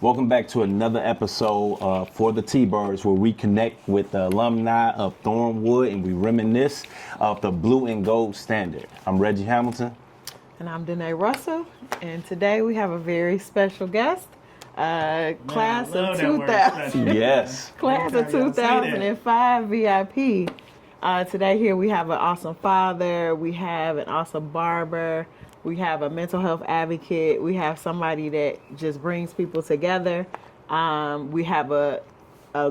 Welcome back to another episode for the T-Birds, where we connect with the alumni of Thornwood and we reminisce of the blue and gold standard. I'm Reggie Hamilton. And I'm Danae Russell. And today we have a very special guest, class of 2000. Yes. Class of 2005 VIP. Today here we have an awesome father, we have an awesome barber, we have a mental health advocate, we have somebody that just brings people together. We have a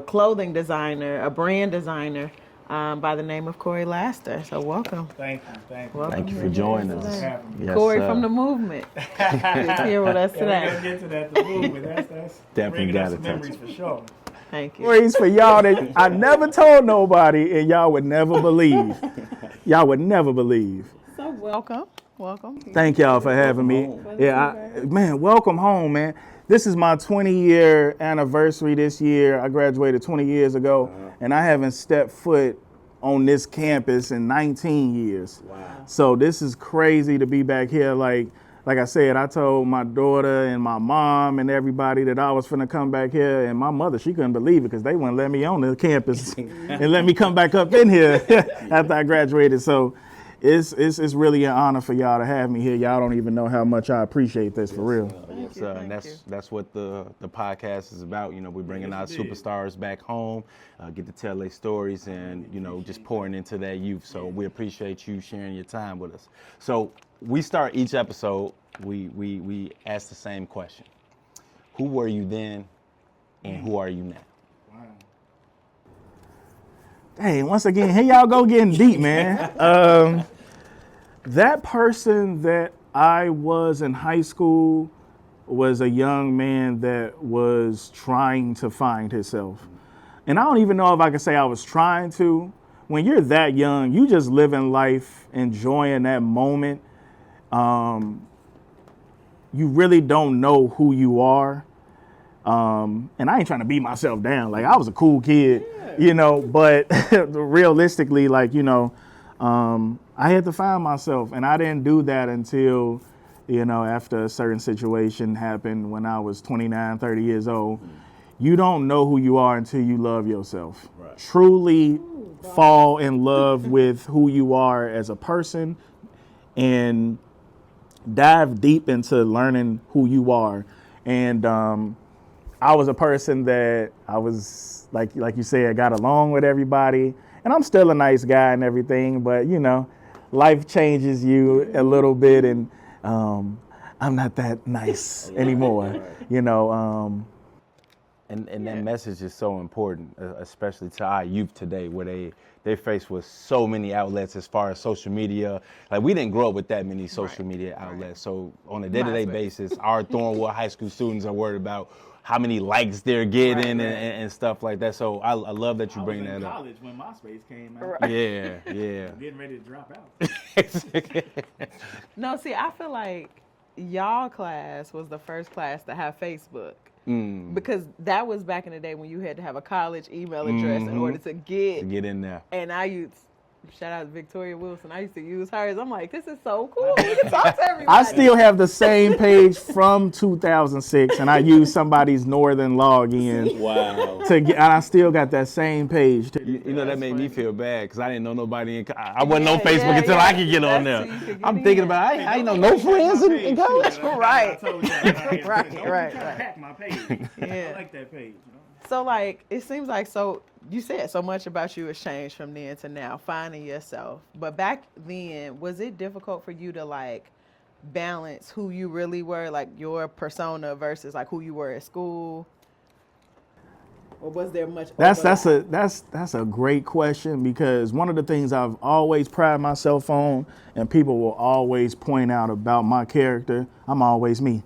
clothing designer, a brand designer by the name of Corey Laster. So welcome. Thank you. Welcome. Thank you for joining us. Yes, Corey sir. from the movement is here with us Yeah, today. we gotta get to that, the movement. That's Definitely bringing up gotta some touch memories it. for sure. Thank you. Stories for y'all that I never told nobody, and y'all would never believe. Y'all would never believe. So welcome. Thank y'all for having me. Yeah, man, welcome home, man. This is my 20-year anniversary this year. I graduated 20 years ago, and I haven't stepped foot on this campus in 19 years. Wow. So this is crazy to be back here. Like I said, I told my daughter and my mom and everybody that I was finna come back here, and my mother, she couldn't believe it because they wouldn't let me on the campus and let me come back up in here after I graduated. So it's really an honor for y'all to have me here. Y'all don't even know how much I appreciate this, for real. Yes, and that's what the podcast is about. You know, we're bringing our superstars back home, get to tell their stories, and just pouring into that youth. So we appreciate you sharing your time with us. So we start each episode. We ask the same question: who were you then, and who are you now? Hey, once again, here y'all go getting deep, man. That person that I was in high school was a young man that was trying to find himself. And I don't even know if I can say I was trying to. When you're that young, you just living life, enjoying that moment. You really don't know who you are. And I ain't trying to beat myself down. Like, I was a cool kid, but realistically, I had to find myself, and I didn't do that until, after a certain situation happened when I was 29, 30 years old. You don't know who you are until you love yourself. Right. Truly fall in love with who you are as a person and dive deep into learning who you are. And I was a person that I was, like you said, got along with everybody. And I'm still a nice guy and everything, but, life changes you a little bit, and I'm not that nice anymore, And that message is so important, especially to our youth today, where they're faced with so many outlets as far as social media. Like, we didn't grow up with that many social media outlets. So on a day-to-day basis, our Thornwood High School students are worried about how many likes they're getting and stuff like that. So I love that you bring that up. I was in college when MySpace came out. Yeah. Getting ready to drop out. No, see, I feel like y'all class was the first class to have Facebook. Because that was back in the day when you had to have a college email address in order to get in there. And I used, shout out to Victoria Wilson, I used to use hers. I'm like, this is so cool. We can talk to everybody. I still have the same page from 2006, and I use somebody's Northern login. Wow. And I still got that same page. That made me feel bad because I didn't know nobody I wasn't on Facebook until I could get on there. I'm thinking about, I ain't know no friends in college. Right. Right. Hack my page. Yeah. I like that page. So, like, it seems like, so you said so much about you has changed from then to now, finding yourself. But back then, was it difficult for you to, like, balance who you really were, like your persona versus, like, who you were at school? Or was there much overlap? That's a great question, because one of the things I've always prided myself on, and people will always point out about my character, I'm always me.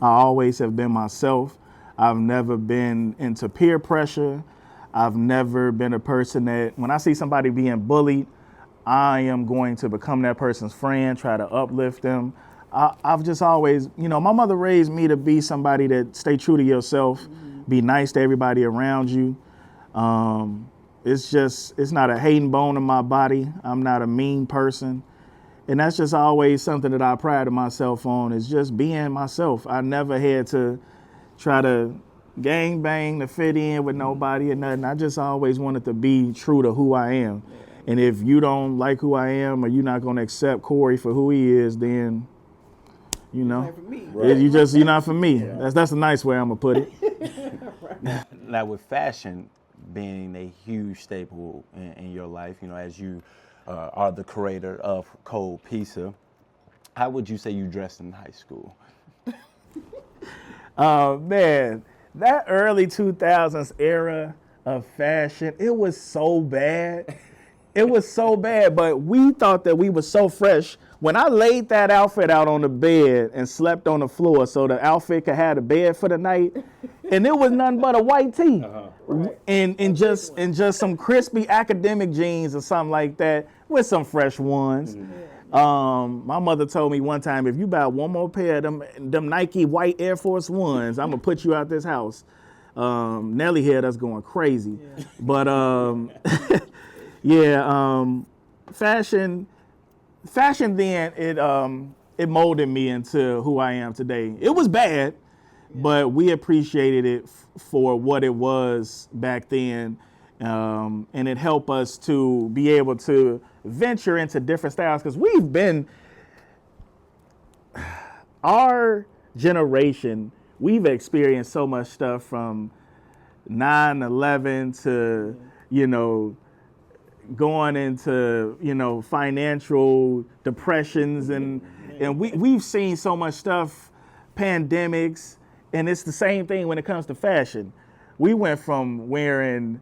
I always have been myself. I've never been into peer pressure. I've never been a person that, when I see somebody being bullied, I am going to become that person's friend, try to uplift them. I've just always, my mother raised me to be somebody that stay true to yourself, be nice to everybody around you. It's not a hating bone in my body. I'm not a mean person. And that's just always something that I prided myself on, is just being myself. I never had to try to gang bang to fit in with nobody or nothing. I just always wanted to be true to who I am. And if you don't like who I am, or you're not gonna accept Corey for who he is, then you know, you're not for me. That's a nice way I'm gonna put it. Now, with fashion being a huge staple in your life, you know, as you are the creator of Cold Pizza, how would you say you dressed in high school? Man, that early 2000s era of fashion, it was so bad. It was so bad, but we thought that we were so fresh. When I laid that outfit out on the bed and slept on the floor so the outfit could have a bed for the night, and it was nothing but a white tee and just some crispy academic jeans or something like that with some fresh ones. My mother told me one time, if you buy one more pair of them Nike white Air Force Ones, I'm gonna put you out this house. Nelly had us going crazy, but fashion then it molded me into who I am today. It was bad, but we appreciated it for what it was back then, and it helped us to be able to venture into different styles, because our generation, we've experienced so much stuff from 9/11 to, you know, going into, you know, financial depressions and we've seen so much stuff, pandemics, and it's the same thing when it comes to fashion. We went from wearing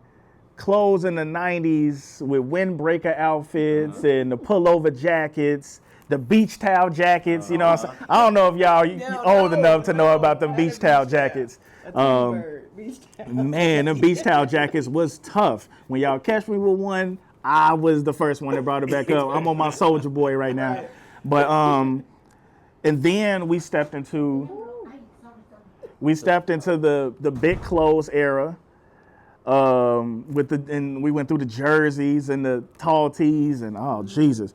clothes in the 90s with windbreaker outfits and the pullover jackets, the beach towel jackets, you know what I'm saying? I don't know if y'all old enough to know about the beach towel jackets. Man, them beach towel jackets was tough. When y'all catch me with one, I was the first one that brought it back up. I'm on my Soldier Boy right now. But and then we stepped into the big clothes era. And we went through the jerseys and the tall tees and oh Jesus,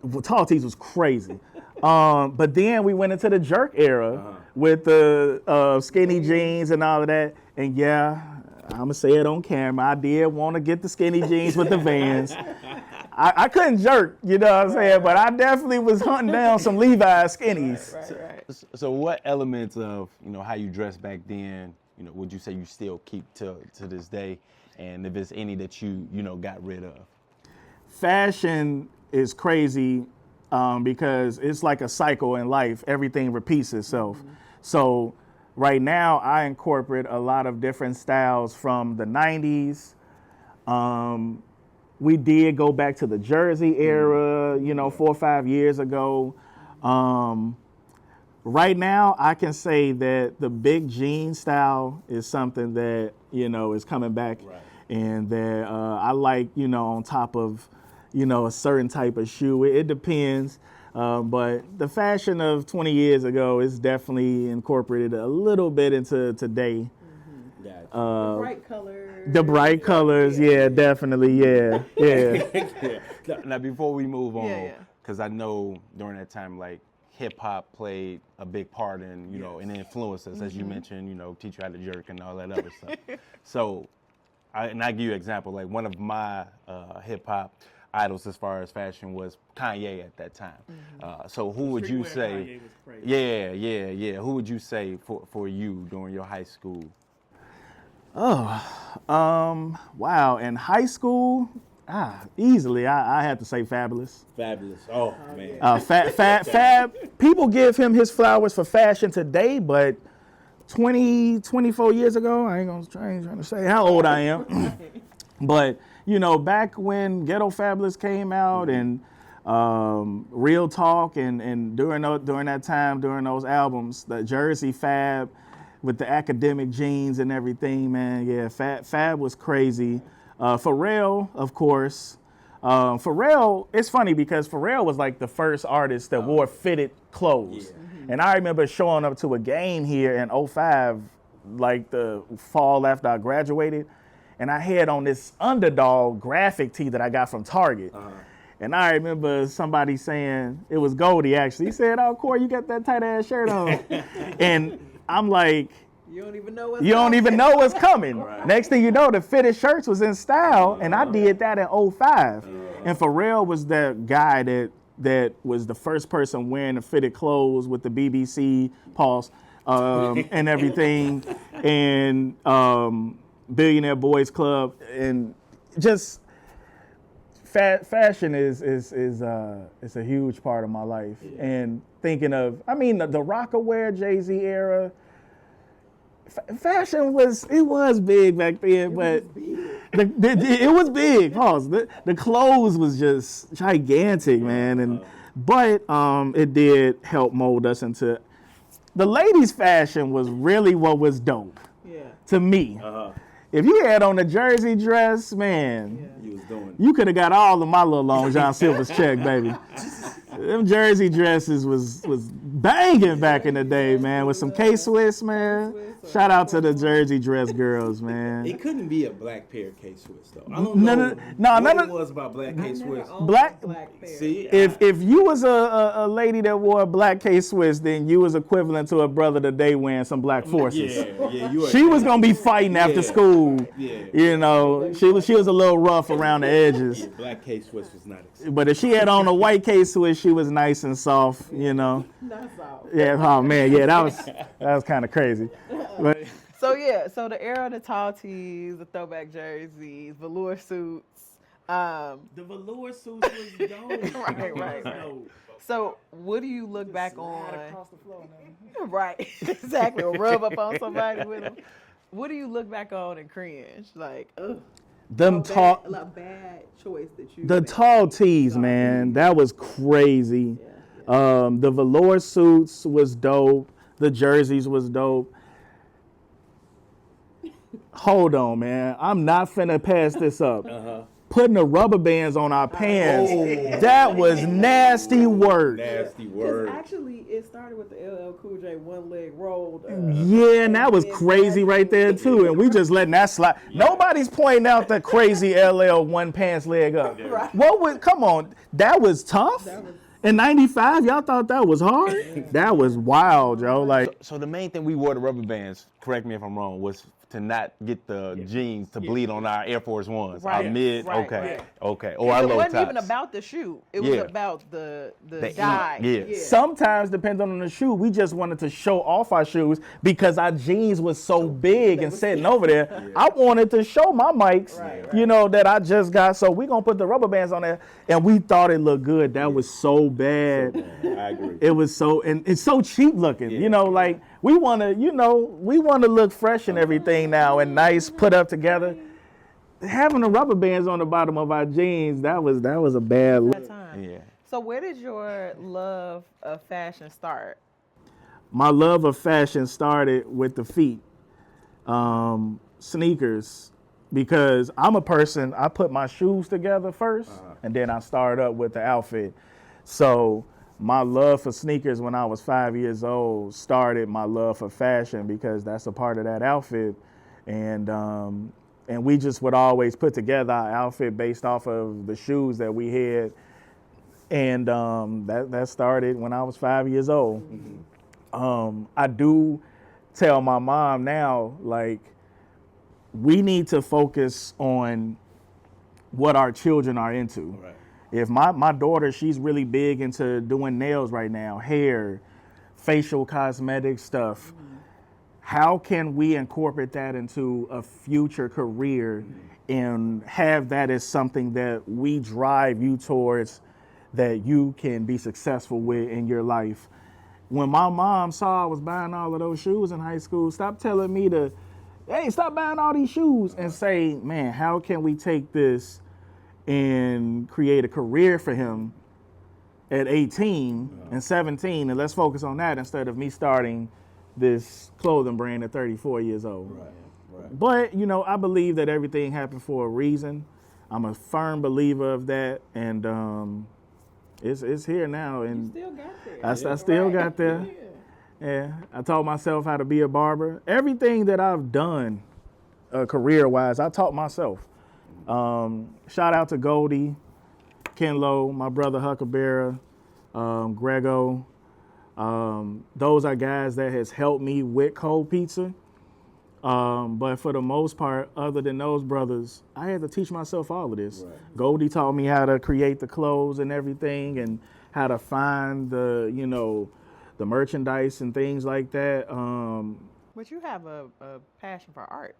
well, tall tees was crazy. But then we went into the jerk era with the skinny jeans and all of that. And yeah, I'm gonna say it on camera, I did want to get the skinny jeans with the Vans. I couldn't jerk, you know what I'm saying, but I definitely was hunting down some Levi's skinnies. Right. So what elements of, you know, how you dressed back then, you know, would you say you still keep to this day? And if there's any that you know, got rid of? Fashion is crazy because it's like a cycle in life. Everything repeats itself. So right now I incorporate a lot of different styles from the 90s. We did go back to the jersey era, you know, 4 or 5 years ago. Right now, I can say that the big jean style is something that, you know, is coming back, and that I like, you know, on top of, you know, a certain type of shoe. It depends, but the fashion of 20 years ago is definitely incorporated a little bit into today. The bright colors. The bright colors, yeah, definitely, yeah. Now, before we move on, because I know during that time, like, hip hop played a big part in, you know, and influenced us, as you mentioned, you know, teach you how to jerk and all that other stuff. So, I give you an example, like one of my hip hop idols as far as fashion was Kanye at that time. So who would you say? Yeah. Who would you say for you during your high school? Wow. In high school, easily, I had to say Fabulous. Fabulous. Oh, man. Fab, people give him his flowers for fashion today, but 24 years ago, I ain't trying to say how old I am. But, you know, back when Ghetto Fabulous came out and Real Talk and during that time, during those albums, the Jersey Fab with the academic jeans and everything, man, yeah, Fab was crazy. Pharrell, of course. Pharrell, it's funny because Pharrell was like the first artist that wore fitted clothes. And I remember showing up to a game here in 2005, like the fall after I graduated, and I had on this Underdog graphic tee that I got from Target. And I remember somebody saying, it was Goldie actually, he said, "Oh, Corey, you got that tight ass shirt on." And I'm like, You don't even know what's You don't even know what's coming. Right. Next thing you know, the fitted shirts was in style, and I did that in 05. And Pharrell was that guy that was the first person wearing the fitted clothes with the BBC pulse and everything, and Billionaire Boys Club, and just fashion is a huge part of my life. And thinking of, I mean, the Rockaware, Jay-Z era. Fashion was big back then, but it was big. Pause. The clothes was just gigantic, man, but it did help mold us into. The ladies' fashion was really what was dope. Yeah. To me. If you had on a jersey dress, man, you could have got all of my little Long John Silver's check, baby. Them jersey dresses was banging back in the day, man, with some K-Swiss, man. Shout out to the jersey dress girls, man. It couldn't be a black pair of K-Swiss though. I don't know what it was about black K-Swiss. Black. See, If you was a lady that wore a black K-Swiss, then you was equivalent to a brother today wearing some black forces. yeah, you. She was gonna be fighting after school. Yeah. You know, she was a little rough around the edges. Yeah, black K-Swiss was not acceptable. But if she had on a white K-Swiss, she was nice and soft. You know. That's all. Yeah. Oh man. Yeah. That was kind of crazy. But So the era of the tall tees, the throwback jerseys, velour suits. The velour suits was dope. Right. So what do you look back on? Right, exactly. Or rub up on somebody with them. What do you look back on and cringe? Like, ugh. them tall, a bad choice that you. the tall tees, man, that was crazy. The velour suits was dope. The jerseys was dope. Hold on, man. I'm not finna pass this up. Putting the rubber bands on our pants, that was nasty work. Nasty word. Actually, it started with the LL Cool J one leg rolled. Yeah, and that was crazy right there too. And we just letting that slide. Nobody's pointing out the crazy LL one pants leg up. What was? Come on, that was tough. In '95, y'all thought that was hard? That was wild, yo. Like, So the main thing we wore the rubber bands, correct me if I'm wrong, was to not get the jeans to bleed on our Air Force Ones. Right. Our mid, Right. okay, Right. okay. Or our It low wasn't tops. even about the shoe. It was Yeah. about the ink, dye. yeah. sometimes, depending on the shoe, we just wanted to show off our shoes because our jeans was so big and sitting over there. I wanted to show my mics, you know, that I just got. So we gonna put the rubber bands on there, and we thought it looked good. That was so bad. I agree. It was so, and it's so cheap looking. You know, like we wanna look fresh and everything now and nice, put up together. Having the rubber bands on the bottom of our jeans, that was a bad look. Time. Yeah. So where did your love of fashion start? My love of fashion started with the feet, sneakers, because I'm a person, I put my shoes together first, and then I start up with the outfit. So my love for sneakers when I was 5 years old started my love for fashion because that's a part of that outfit. And we just would always put together our outfit based off of the shoes that we had. And that started when I was 5 years old. I do tell my mom now, like, we need to focus on what our children are into. Right. If my daughter, she's really big into doing nails right now, hair, facial cosmetic stuff. How can we incorporate that into a future career and have that as something that we drive you towards, that you can be successful with in your life? When my mom saw I was buying all of those shoes in high school, stop telling me to, hey, stop buying all these shoes, and say, man, how can we take this and create a career for him at 18 and 17, and let's focus on that instead of me starting this clothing brand at 34 years old. Right. But, you know, I believe that everything happened for a reason. I'm a firm believer of that, and it's here now. And Still got there. I still got there. Yeah, I taught myself how to be a barber. Everything that I've done career-wise, I taught myself. Shout out to Goldie, Ken Lowe, my brother Huckleberry, Grego. Those are guys that has helped me with cold pizza. But for the most part, other than those brothers, I had to teach myself all of this. Right. Goldie taught me how to create the clothes and everything, and how to find the, the merchandise and things like that. But you have a passion for art.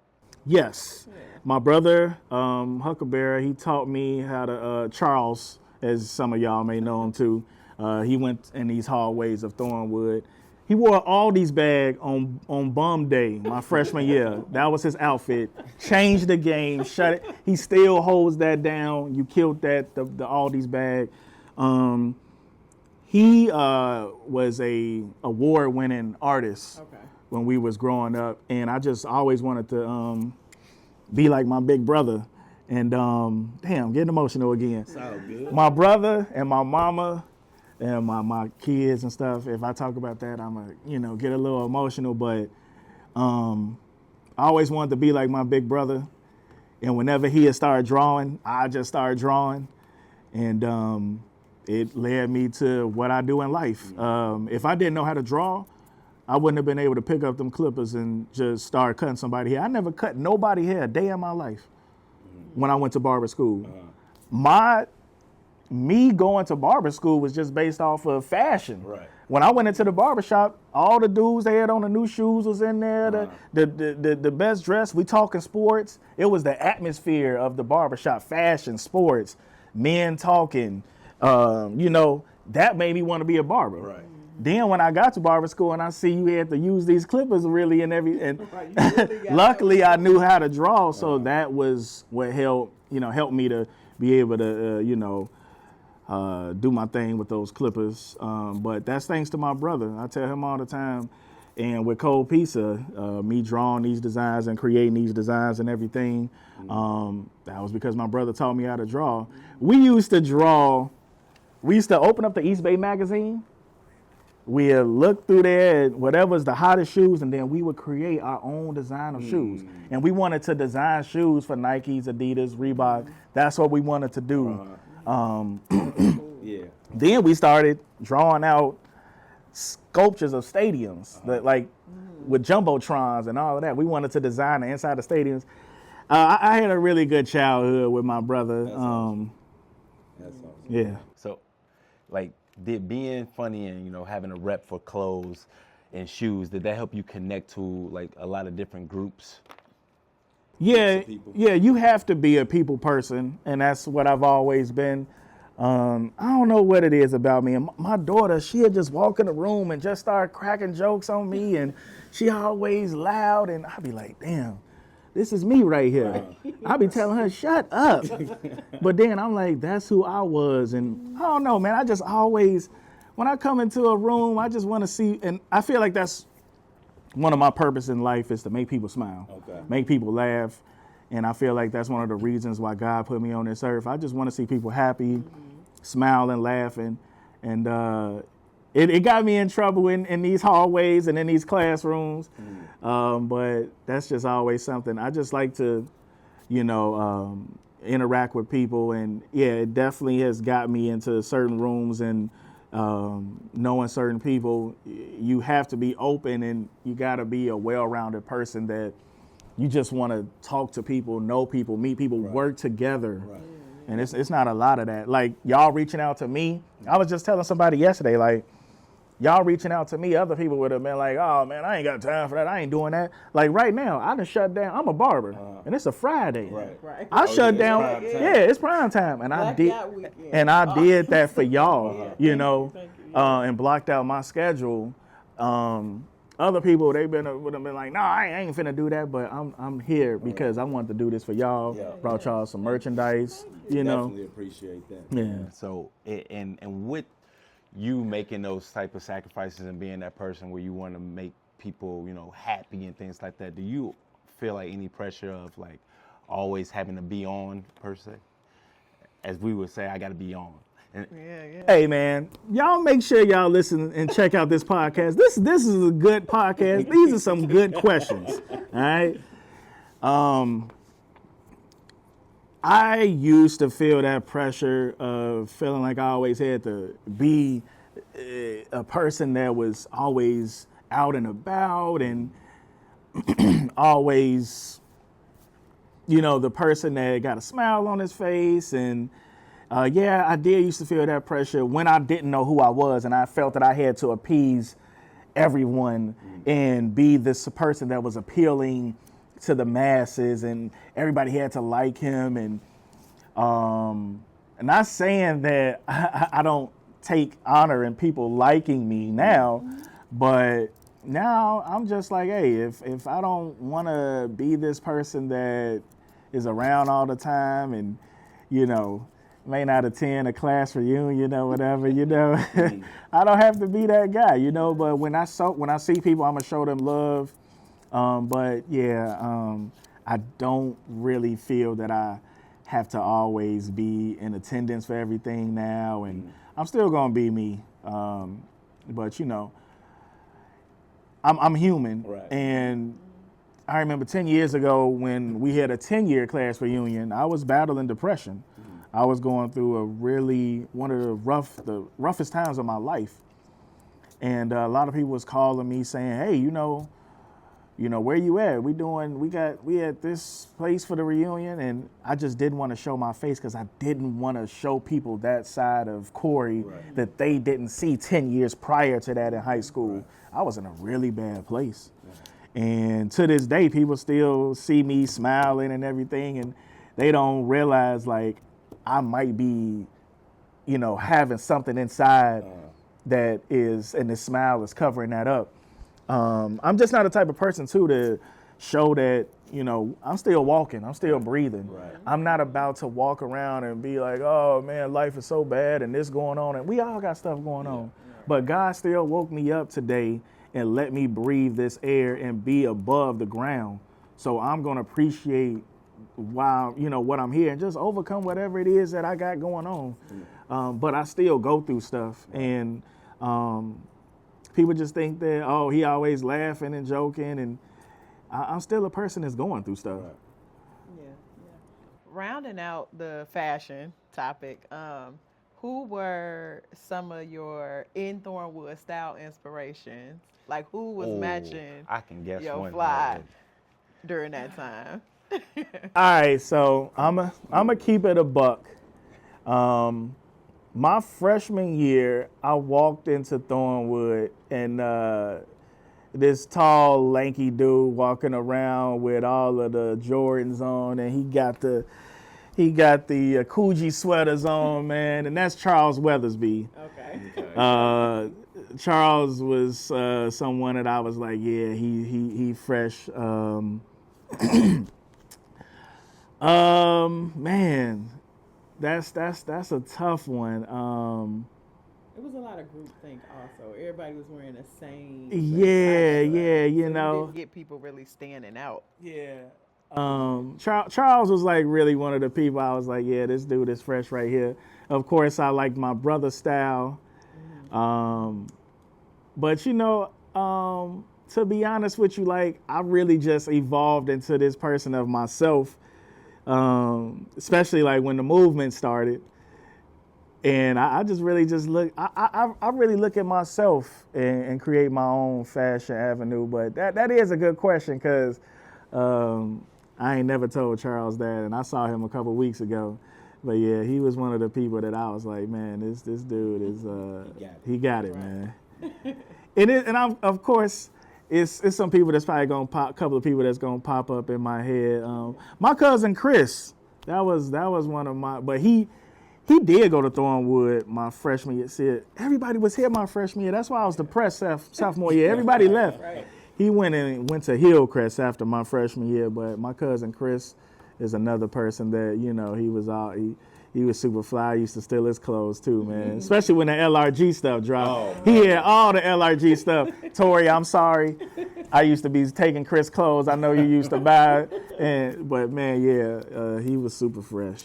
Yes. My brother, Huckleberry, he taught me how to, Charles, as some of y'all may know him too. He went in these hallways of Thornwood. He wore all these bags on bum day, my freshman year. That was his outfit. Changed the game, shut it. He still holds that down. You killed that, the Aldi's bag. He was a award-winning artist when we was growing up, and I just always wanted to be like my big brother. And damn, getting emotional again. Sound good. My brother and my mama and my kids and stuff. If I talk about that, I'm gonna get a little emotional. But I always wanted to be like my big brother. And whenever he had started drawing, I just started drawing, and it led me to what I do in life. If I didn't know how to draw, I wouldn't have been able to pick up them clippers and just start cutting somebody hair. I never cut nobody hair a day in my life when I went to barber school. Me going to barber school was just based off of fashion. Right. When I went into the barber shop, all the dudes they had on the new shoes was in there, the best dress. We talking sports. It was the atmosphere of the barber shop, fashion, sports, men talking. That made me want to be a barber. Right. Then when I got to barber school and I see you had to use these clippers really and luckily I knew how to draw, so that was what helped me to be able to do my thing with those clippers. But that's thanks to my brother. I tell him all the time. And with Cold Pizza, me drawing these designs and creating these designs and everything, that was because my brother taught me how to draw. We used to open up the East Bay magazine. We'd look through there at whatever's the hottest shoes, and then we would create our own design of shoes. And we wanted to design shoes for Nikes, Adidas, Reebok. That's what we wanted to do. Yeah. Then we started drawing out sculptures of stadiums, with jumbotrons and all of that. We wanted to design the inside of stadiums. I had a really good childhood with my brother. That's awesome. Yeah. So, did being funny and having a rep for clothes and shoes, did that help you connect to a lot of different groups? Yeah, people? yeah. You have to be a people person, and that's what I've always been. I don't know what it is about me. And my daughter, she'd just walk in the room and just start cracking jokes on me, and she always loud, and I'd be like, damn, this is me right here. I'd be telling her, shut up. But then I'm like, that's who I was. And I don't know, man, I just always, when I come into a room, I just want to see, and I feel like that's one of my purpose in life is to make people smile, make people laugh. And I feel like that's one of the reasons why God put me on this earth. I just want to see people happy, smiling, laughing. And it got me in trouble in these hallways and in these classrooms. But that's just always something. I just like to, interact with people. And yeah, it definitely has got me into certain rooms and knowing certain people. You have to be open, and you got to be a well-rounded person that you just want to talk to people, know people, meet people, work together. Right. And it's not a lot of that. Like, y'all reaching out to me. I was just telling somebody yesterday, y'all reaching out to me, other people would have been like, oh, man, I ain't got time for that. I ain't doing that. Like, right now, I done shut down. I'm a barber, and it's a Friday. Right. I shut down. It's prime time. And I did that for y'all, and blocked out my schedule. Other people, would have been like, no, I ain't finna do that, but I'm here because I want to do this for y'all. Yeah. Brought y'all some merchandise, Definitely appreciate that. Yeah. So, and with you making those type of sacrifices and being that person where you want to make people, happy and things like that, do you feel like any pressure of always having to be on per se? As we would say, I got to be on. Yeah. Hey, man, y'all make sure y'all listen and check out this podcast. This is a good podcast. These are some good questions, all right? I used to feel that pressure of feeling like I always had to be a person that was always out and about, and always, the person that got a smile on his face. And yeah, I did used to feel that pressure when I didn't know who I was, and I felt that I had to appease everyone and be this person that was appealing to the masses, and everybody had to like him. And not saying that I don't take honor in people liking me now, but now I'm just like, hey, if I don't want to be this person that is around all the time and, may not attend a class reunion or whatever, I don't have to be that guy, but when I see people, I'm gonna show them love. But yeah, I don't really feel that I have to always be in attendance for everything now, and I'm still gonna be me. But I'm human, right. And I remember 10 years ago when we had a 10-year class reunion, I was battling depression. I was going through one of the roughest times of my life. And a lot of people was calling me saying, hey, where you at? We at this place for the reunion. And I just didn't want to show my face because I didn't want to show people that side of Corey that they didn't see 10 years prior to that in high school. Right. I was in a really bad place. Right. And to this day, people still see me smiling and everything, and they don't realize like I might be, having something inside that is, and the smile is covering that up. I'm just not the type of person too to show that, I'm still walking, I'm still breathing. Right. I'm not about to walk around and be like, oh man, life is so bad and this going on, and we all got stuff going on. But God still woke me up today and let me breathe this air and be above the ground. So I'm gonna appreciate what I'm here and just overcome whatever it is that I got going on. But I still go through stuff, and people just think that, oh, he always laughing and joking, and I'm still a person that's going through stuff. Right. Yeah. Rounding out the fashion topic, who were some of your in Thornwood style inspirations? Like, who was matching I can guess your one fly during that time? All right, so I'm a keep it a buck. My freshman year, I walked into Thornwood, and this tall, lanky dude walking around with all of the Jordans on, and he got the Coogee sweaters on, man, and that's Charles Weathersby. Okay. Charles was someone that I was like, yeah, he fresh. Man, that's a tough one. It was a lot of groupthink also. Everybody was wearing the same. Yeah, so didn't get people really standing out. Yeah. Charles was like really one of the people I was like, yeah, this dude is fresh right here. Of course, I liked my brother's style. But to be honest with you, like, I really just evolved into this person of myself, especially like when the movement started. And I just really just look, I really look at myself and create my own fashion avenue. But that is a good question, because I ain't never told Charles that, and I saw him a couple weeks ago. But yeah, he was one of the people that I was like, man, this dude is he got it, man. And I'm, of course, it's some people that's probably gonna pop, a couple of people that's gonna pop up in my head. My cousin Chris, that was one of my, but he did go to Thornwood my freshman year. See, everybody was here my freshman year. That's why I was depressed sophomore year. Everybody left. Right. He went to Hillcrest after my freshman year, but my cousin Chris is another person that, he was super fly. I used to steal his clothes too, man. Especially when the LRG stuff dropped. Oh, he had all the LRG stuff. Tori, I'm sorry. I used to be taking Chris clothes. I know you used to buy it. But man, yeah, he was super fresh.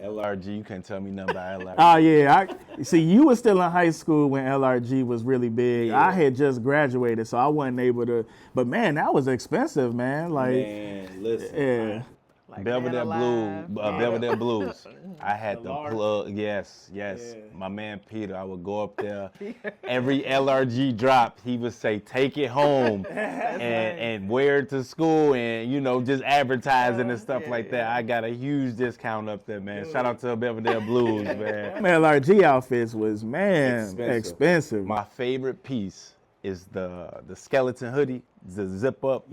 LRG, you can't tell me nothing about LRG. Oh, yeah. See, you were still in high school when LRG was really big. Yeah. I had just graduated, so I wasn't able to. But, man, that was expensive, man. Like, man, listen. Yeah. Like Belvedere Man Blue, Alive. Belvedere Blues. I had The the large- plug. Yes. Yeah. My man Peter. I would go up there. Every LRG drop, he would say, "Take it home," and wear it to school, and just advertising and stuff like that. I got a huge discount up there, man. Shout out to Belvedere Blues, man. LRG outfits was expensive. My favorite piece is the skeleton hoodie, the zip up.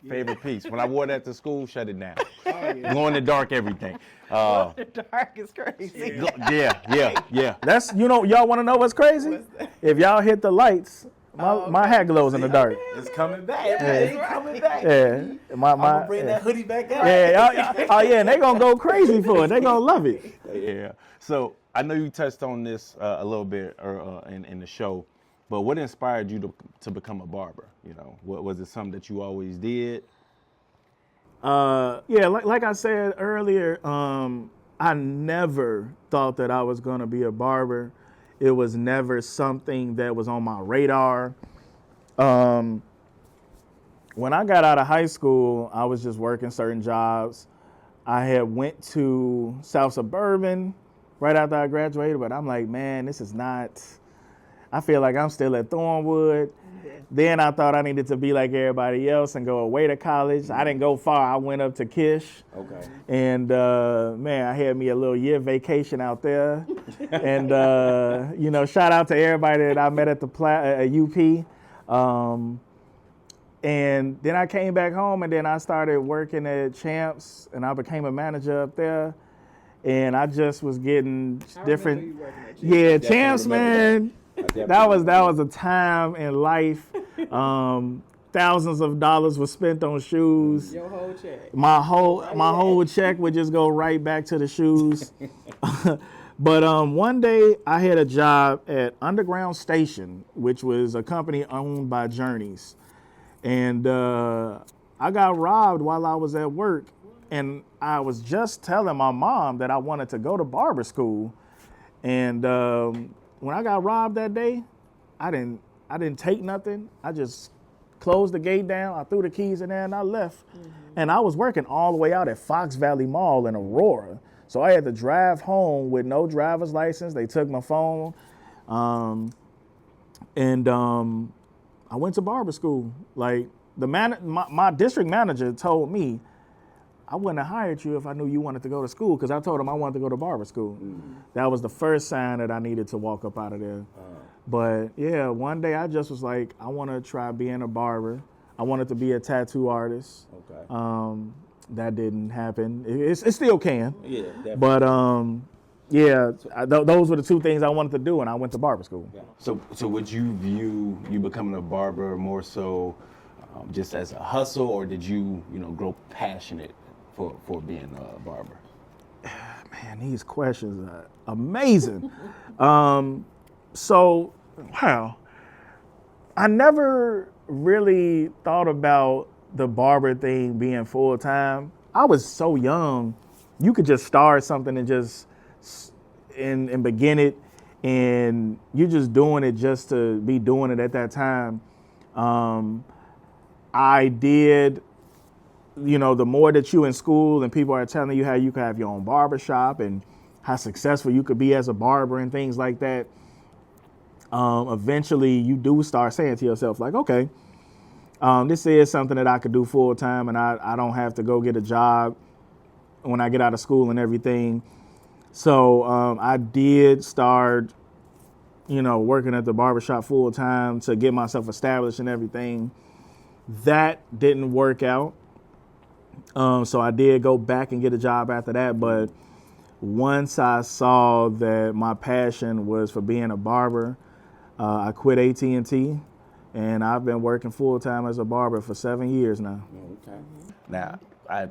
Favorite piece. When I wore that to school, shut it down. Glow in the dark, everything. The dark is crazy. Yeah. That's y'all want to know what's crazy? If y'all hit the lights, my hat glows in the dark. It's coming back. It's coming back. Yeah, I'm gonna bring that hoodie back out. Oh yeah, and they gonna go crazy for it. They gonna love it. Yeah. So I know you touched on this a little bit in the show, but what inspired you to become a barber? What was it, something that you always did? Yeah, like I said earlier, I never thought that I was gonna be a barber. It was never something that was on my radar. When I got out of high school, I was just working certain jobs. I had went to South Suburban right after I graduated, but I'm like, man, this is not. I feel like I'm still at Thornwood. Then I thought I needed to be like everybody else and go away to college. I didn't go far. I went up to Kish. Okay. And, man, I had me a little year vacation out there. And, shout out to everybody that I met at the UP. And then I came back home, and then I started working at Champs, and I became a manager up there. And I just was getting different. Yeah, Champs, man. That was a time in life. Thousands of dollars was spent on shoes. Your whole check. My whole check would just go right back to the shoes. But one day I had a job at Underground Station, which was a company owned by Journeys. And I got robbed while I was at work. And I was just telling my mom that I wanted to go to barber school. And when I got robbed that day, I didn't take nothing. I just closed the gate down. I threw the keys in there and I left. Mm-hmm. And I was working all the way out at Fox Valley Mall in Aurora. So I had to drive home with no driver's license. They took my phone. And I went to barber school. Like my district manager told me, I wouldn't have hired you if I knew you wanted to go to school, because I told him I wanted to go to barber school. Mm-hmm. That was the first sign that I needed to walk up out of there. But yeah, one day I just was like, I want to try being a barber. I wanted to be a tattoo artist. Okay. That didn't happen. It still can. Yeah, definitely. But those were the two things I wanted to do, and I went to barber school. Yeah. So would you view you becoming a barber more so just as a hustle, or did you grow passionate for being a barber? Man, these questions are amazing. So, wow. I never really thought about the barber thing being full time. I was so young. You could just start something and just and begin it, and you're just doing it just to be doing it at that time. I did, the more that you in school and people are telling you how you can have your own barber shop and how successful you could be as a barber and things like that, eventually you do start saying to yourself, like, okay, this is something that I could do full time, and I don't have to go get a job when I get out of school and everything. So I did start, working at the barbershop full time to get myself established and everything. That didn't work out. So I did go back and get a job after that. But once I saw that my passion was for being a barber, I quit AT&T, and I've been working full time as a barber for 7 years now. Okay. Now, I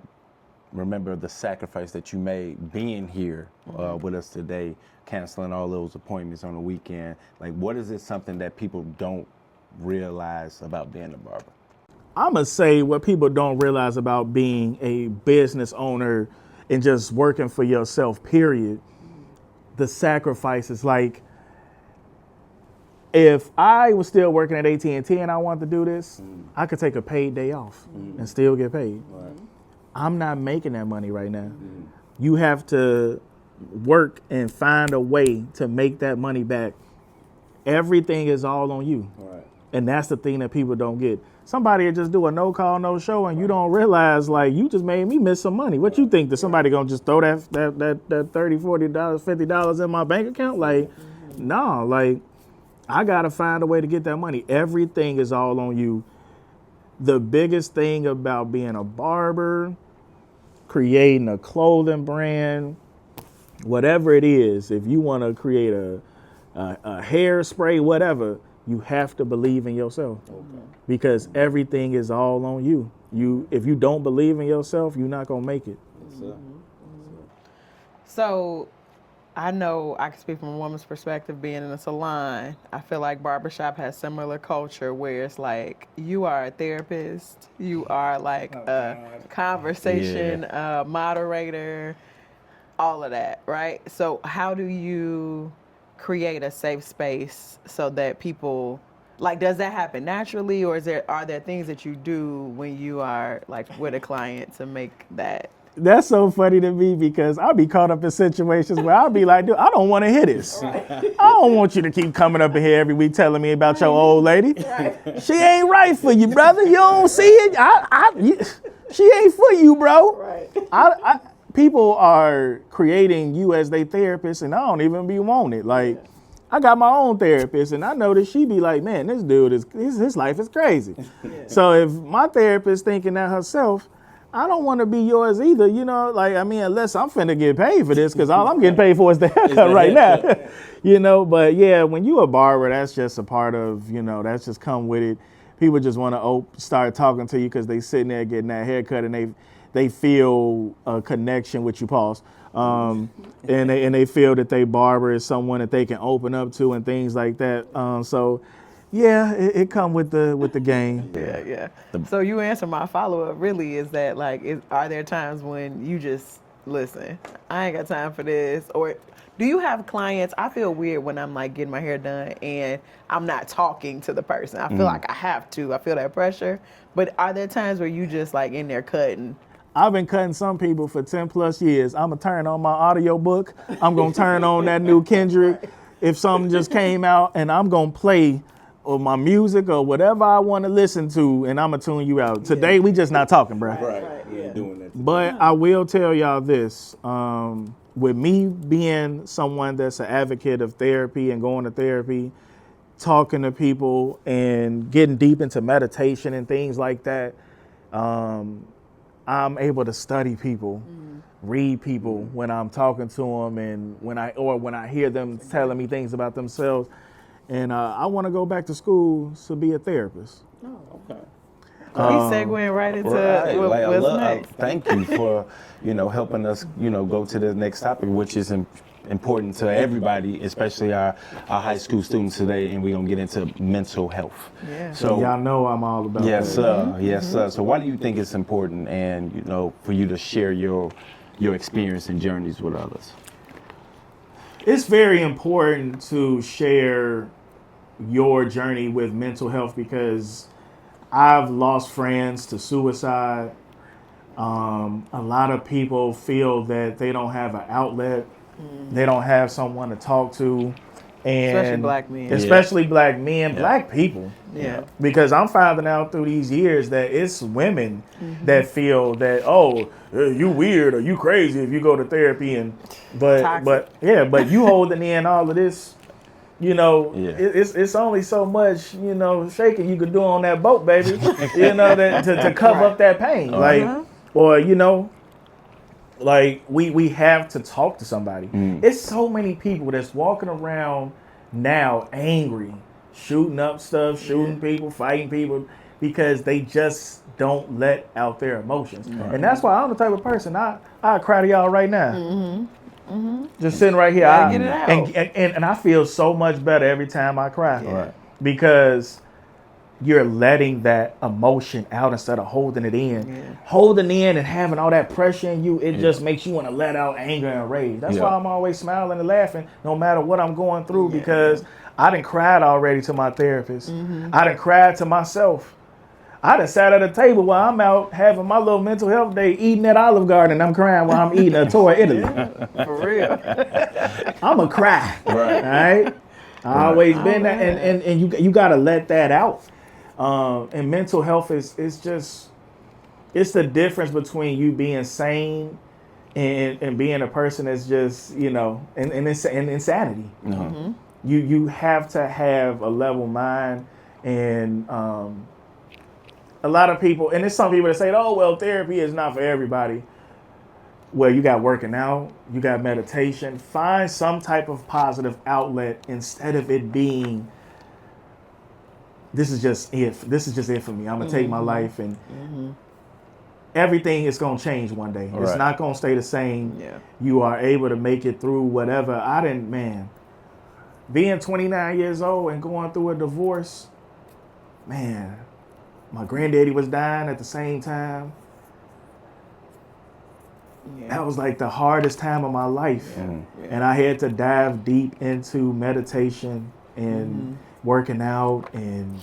remember the sacrifice that you made being here with us today, canceling all those appointments on the weekend. Like, what is it something that people don't realize about being a barber? I'm going to say what people don't realize about being a business owner and just working for yourself, period. The sacrifices, like, if I was still working at AT&T and I wanted to do this, I could take a paid day off and still get paid. Right. I'm not making that money right now. You have to work and find a way to make that money back. Everything is all on you. Right. And that's the thing that people don't get. Somebody will just do a no call, no show, and you don't realize, like, you just made me miss some money. What you think? That somebody gonna just throw that $30, $40, $50 in my bank account? Like, no, like, I gotta find a way to get that money. Everything is all on you. The biggest thing about being a barber, creating a clothing brand, whatever it is, if you want to create a hairspray, whatever, you have to believe in yourself. Because everything is all on you. If you don't believe in yourself, you're not gonna make it. So I know I can speak from a woman's perspective being in a salon. I feel like barbershop has similar culture where it's like you are a therapist, you are like a conversation moderator, all of that, right? So how do you create a safe space so that people, like, does that happen naturally, or are there things that you do when you are like with a client to make that? That's so funny to me because I'll be caught up in situations where I'll be like, dude, I don't want to hear this. I don't want you to keep coming up in here every week telling me about your old lady. She ain't right for you, brother. You don't see it. She ain't for you, bro. People are creating you as their therapist, and I don't even be wanting it. Like, I got my own therapist, and I know that she be like, man, this dude his life is crazy. So if my therapist thinking that herself, I don't want to be yours either, you know, like, I mean, unless I'm finna get paid for this, because all I'm getting paid for is the haircut right now, you know, but yeah, when you a barber, that's just a part of, you know, that's just come with it. People just want to start talking to you because they sitting there getting that haircut and they feel a connection with you, pause, and they feel that they barber is someone that they can open up to and things like that, so yeah, it come with the game. Yeah. So you answer my follow-up really is that, like, are there times when you just, listen, I ain't got time for this? Or do you have clients, I feel weird when I'm like getting my hair done and I'm not talking to the person. I feel like I have to. I feel that pressure. But are there times where you just like in there cutting? I've been cutting some people for 10 plus years. I'm gonna turn on my audio book. I'm gonna turn on that new Kendrick. If something just came out, and I'm gonna play or my music or whatever I want to listen to, and I'm gonna tune you out. Today we just not talking, bro. Right. We ain't doing that. But I will tell y'all this: with me being someone that's an advocate of therapy and going to therapy, talking to people and getting deep into meditation and things like that, I'm able to study people, read people when I'm talking to them, and when I hear them telling me things about themselves. And I want to go back to school to be a therapist. Oh, okay. He's segueing right into what's next. Thank you for, helping us, go to the next topic, which is important to everybody, especially our high school students today. And we're going to get into mental health. Yeah. So y'all know I'm all about that. Yes, sir. Yes, sir. So why do you think it's important and, for you to share your experience and journeys with others? It's very important to share your journey with mental health because I've lost friends to suicide. A lot of people feel that they don't have an outlet. They don't have someone to talk to. And especially black men. Especially black men, black people. Yeah. Because I'm finding out through these years that it's women that feel that, you weird or you crazy if you go to therapy but you holding in all of this, it's only so much, shaking you could do on that boat, baby, to cover up that pain. Like we have to talk to somebody. It's so many people that's walking around now angry, shooting up stuff, shooting people, fighting people, because they just don't let out their emotions. And that's why I'm the type of person, I cry to y'all right now. Just sitting right here. Get it out. And I feel so much better every time I cry. Because you're letting that emotion out instead of holding it in. Holding in and having all that pressure in you, it just makes you want to let out anger and rage. That's why I'm always smiling and laughing no matter what I'm going through, because I done cried already to my therapist. I done cried to myself. I done sat at a table while I'm out having my little mental health day, eating at Olive Garden. I'm crying while I'm eating a tour of Italy. For real. I'm a cry. Right. All right. I always been that, and you gotta let that out. And mental health is just it's the difference between you being sane and being a person that's just and insanity. Uh-huh. You have to have a level mind, and a lot of people, and there's some people that say, oh well, therapy is not for everybody. Well, you got working out, you got meditation. Find some type of positive outlet instead of it being, this is just it for me. I'm gonna take my life, and everything is gonna change one day. It's Right. not gonna stay the same. Yeah. You are able to make it through whatever. Being 29 years old and going through a divorce, man, my granddaddy was dying at the same time. Yeah. That was like the hardest time of my life. Mm. And I had to dive deep into meditation and working out, and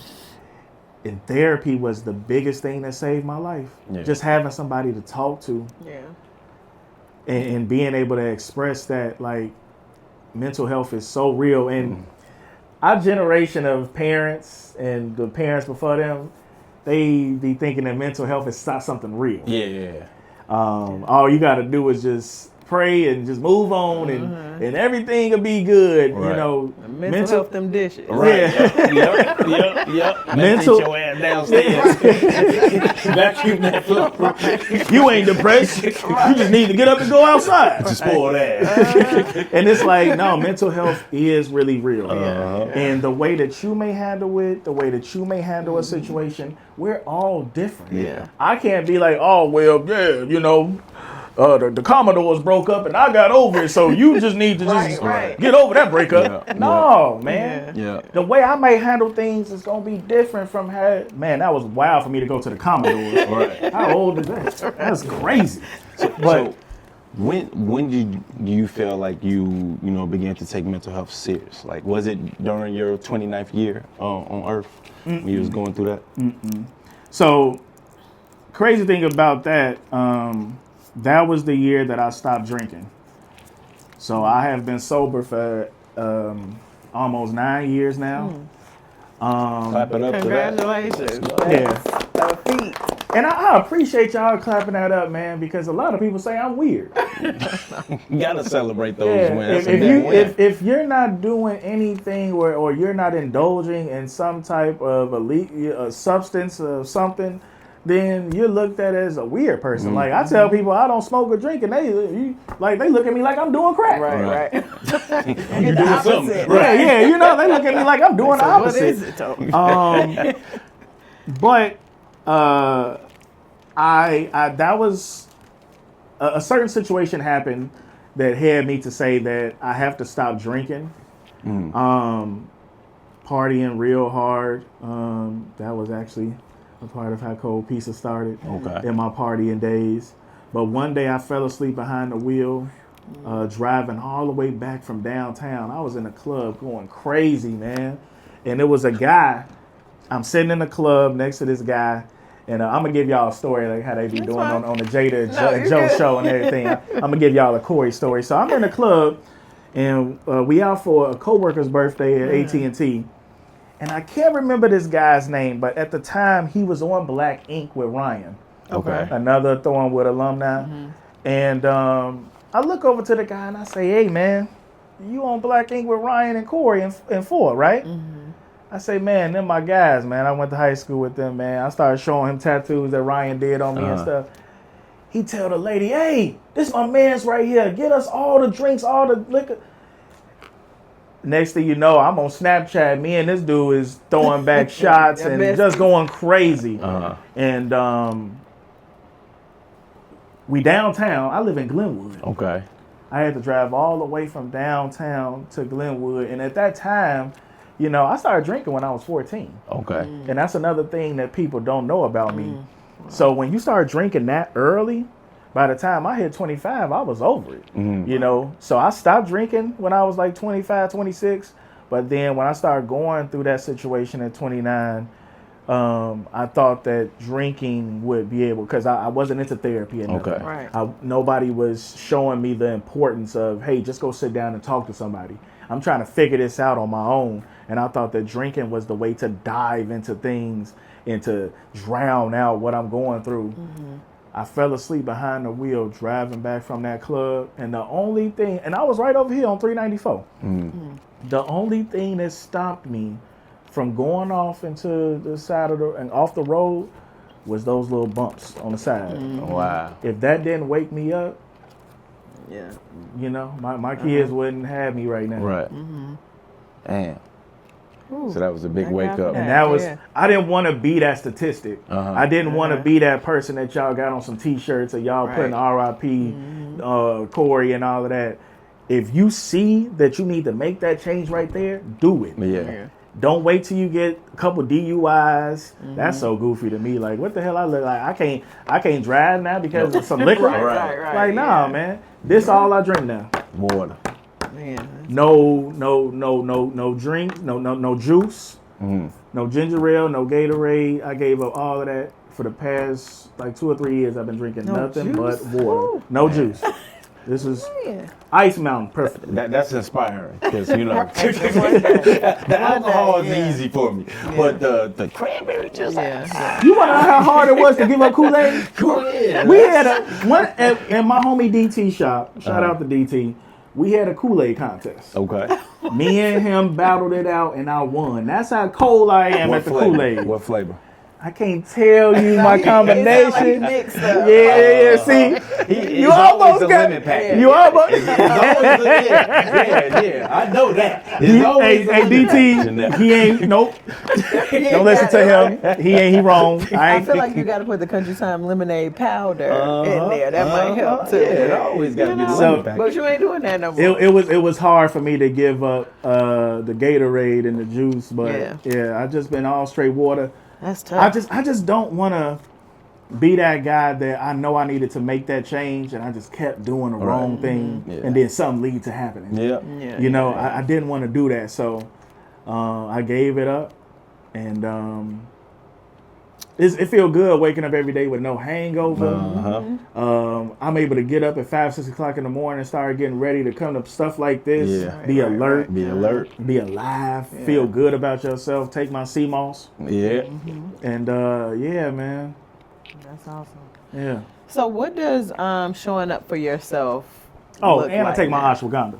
therapy was the biggest thing that saved my life. Yeah. Just having somebody to talk to Yeah. and being able to express that, like, mental health is so real. And our generation of parents and the parents before them, they be thinking that mental health is not something real. Yeah. All you got to do is just pray and just move on, and everything will be good. Right. You know, Mental health, them dishes. Right. Yeah. Yep. Mental- Sit your ass downstairs. Vacuum that floor. You ain't depressed. You just need to get up and go outside. To spoil that. And it's like, no, mental health is really real. Uh-huh. And the way that you may handle it, the way that you may handle a situation, we're all different. Yeah. I can't be like, oh, well, yeah, the Commodores broke up and I got over it, so you just need to just Right. get over that breakup. Yeah. No, man. Yeah. The way I may handle things is going to be different from how, man, that was wild for me to go to the Commodores. Right. How old is that? That's crazy. So when did you feel like you began to take mental health serious? Like, was it during your 29th year on Earth when you was going through that? So, crazy thing about that, that was the year that I stopped drinking. So I have been sober for almost 9 years now. Clap it up to that. Congratulations. Yeah. A feat. And I appreciate y'all clapping that up, man, because a lot of people say I'm weird. You gotta celebrate those Yeah. wins. If you're not doing anything or you're not indulging in some type of a substance or something, then you're looked at as a weird person. Like, I tell people I don't smoke or drink, and they look at me like I'm doing crack. Right. You're doing something. Yeah, they look at me like I'm doing the What opposite. is it, Tony? But I that was a certain situation happened that had me to say that I have to stop drinking. Partying real hard. That was actually a part of how Cold Pizza started in my partying days. But one day I fell asleep behind the wheel, driving all the way back from downtown. I was in a club going crazy, man. And it was a guy. I'm sitting in the club next to this guy. And I'm going to give y'all a story like how they be doing on the Jada and Joe show and everything. I'm going to give y'all a Corey story. So I'm in the club, and we out for a coworker's birthday at AT&T. And I can't remember this guy's name, but at the time, he was on Black Ink with Ryan. Okay. Another Thornwood alumni. And I look over to the guy, and I say, hey, man, you on Black Ink with Ryan and Corey and Ford, right? I say, man, them my guys, man. I went to high school with them, man. I started showing him tattoos that Ryan did on me and stuff. He tell the lady, hey, this my man's right here. Get us all the drinks, all the liquor. Next thing you know, I'm on Snapchat. Me and this dude is throwing back shots and just going crazy. And we downtown. I live in Glenwood. Okay. I had to drive all the way from downtown to Glenwood. And at that time, I started drinking when I was 14. Okay. And that's another thing that people don't know about me. So when you start drinking that early, by the time I hit 25, I was over it. So I stopped drinking when I was like 25, 26. But then when I started going through that situation at 29, I thought that drinking would be able, because I wasn't into therapy and Okay. Right. nobody was showing me the importance of, hey, just go sit down and talk to somebody. I'm trying to figure this out on my own. And I thought that drinking was the way to dive into things and to drown out what I'm going through. I fell asleep behind the wheel driving back from that club. And the only thing, and I was right over here on 394. The only thing that stopped me from going off into the side of the, and off the road, was those little bumps on the side. Wow. If that didn't wake me up, Yeah. you know, my kids wouldn't have me right now. Right. Damn. Ooh, So that was a big thank wake God for up. And that was, Yeah. I didn't want to be that statistic. I didn't want to Uh-huh. be that person that y'all got on some t-shirts or y'all Right. putting RIP, Corey and all of that. If you see that you need to make that change right there, do it. Yeah. Yeah. Don't wait till you get a couple DUIs. That's so goofy to me. Like, what the hell I look like? I can't drive now because of some liquor. Right. Like, nah, yeah. man. This all I drink now. Water. Man. No drink, no juice, no ginger ale, no Gatorade. I gave up all of that for the past like 2 or 3 years. I've been drinking No nothing juice? but water. Woo. No juice. This is Yeah. Ice Mountain, perfect. That's inspiring because you know One day. the alcohol is yeah. easy for me, but the cranberry juice. Yeah. You want to know how hard it was to give up Kool-Aid? Yeah. We had one at my homie DT shop. Shout out to DT. We had a Kool-Aid contest. Okay. Me and him battled it out, and I won. That's how cold I am What at the flavor? Kool-Aid. What flavor? I can't tell you my It sound like he combination. mixed up. Yeah. See, you It's always almost a got lemon packet. you almost. It's always yeah. I know that. It's always a Hey, lemon packet in DT, there. he ain't. Nope. Don't listen to him. He wrong. I I ain't. feel like you got to put the Country Time lemonade powder in there. That might help too. Yeah, it always got to be the So- lemon packet. But you ain't doing that no more. It was hard for me to give up the Gatorade and the juice, but yeah, I just been all straight water. That's tough. I just don't want to be that guy that I know I needed to make that change, and I just kept doing the wrong thing, Yeah. and then something lead to happening. Yeah. Yeah, You know, yeah. I didn't want to do that, so I gave it up, and it feel good waking up every day with no hangover. I'm able to get up at 5, 6 o'clock in the morning and start getting ready to come to stuff like this. Yeah. Be Right, alert, Be alert. be alive, feel good about yourself. Take my CMOS, Yeah. and yeah, man, That's awesome. yeah. So what does showing up for yourself Oh, look and like I take my now? ashwagandha.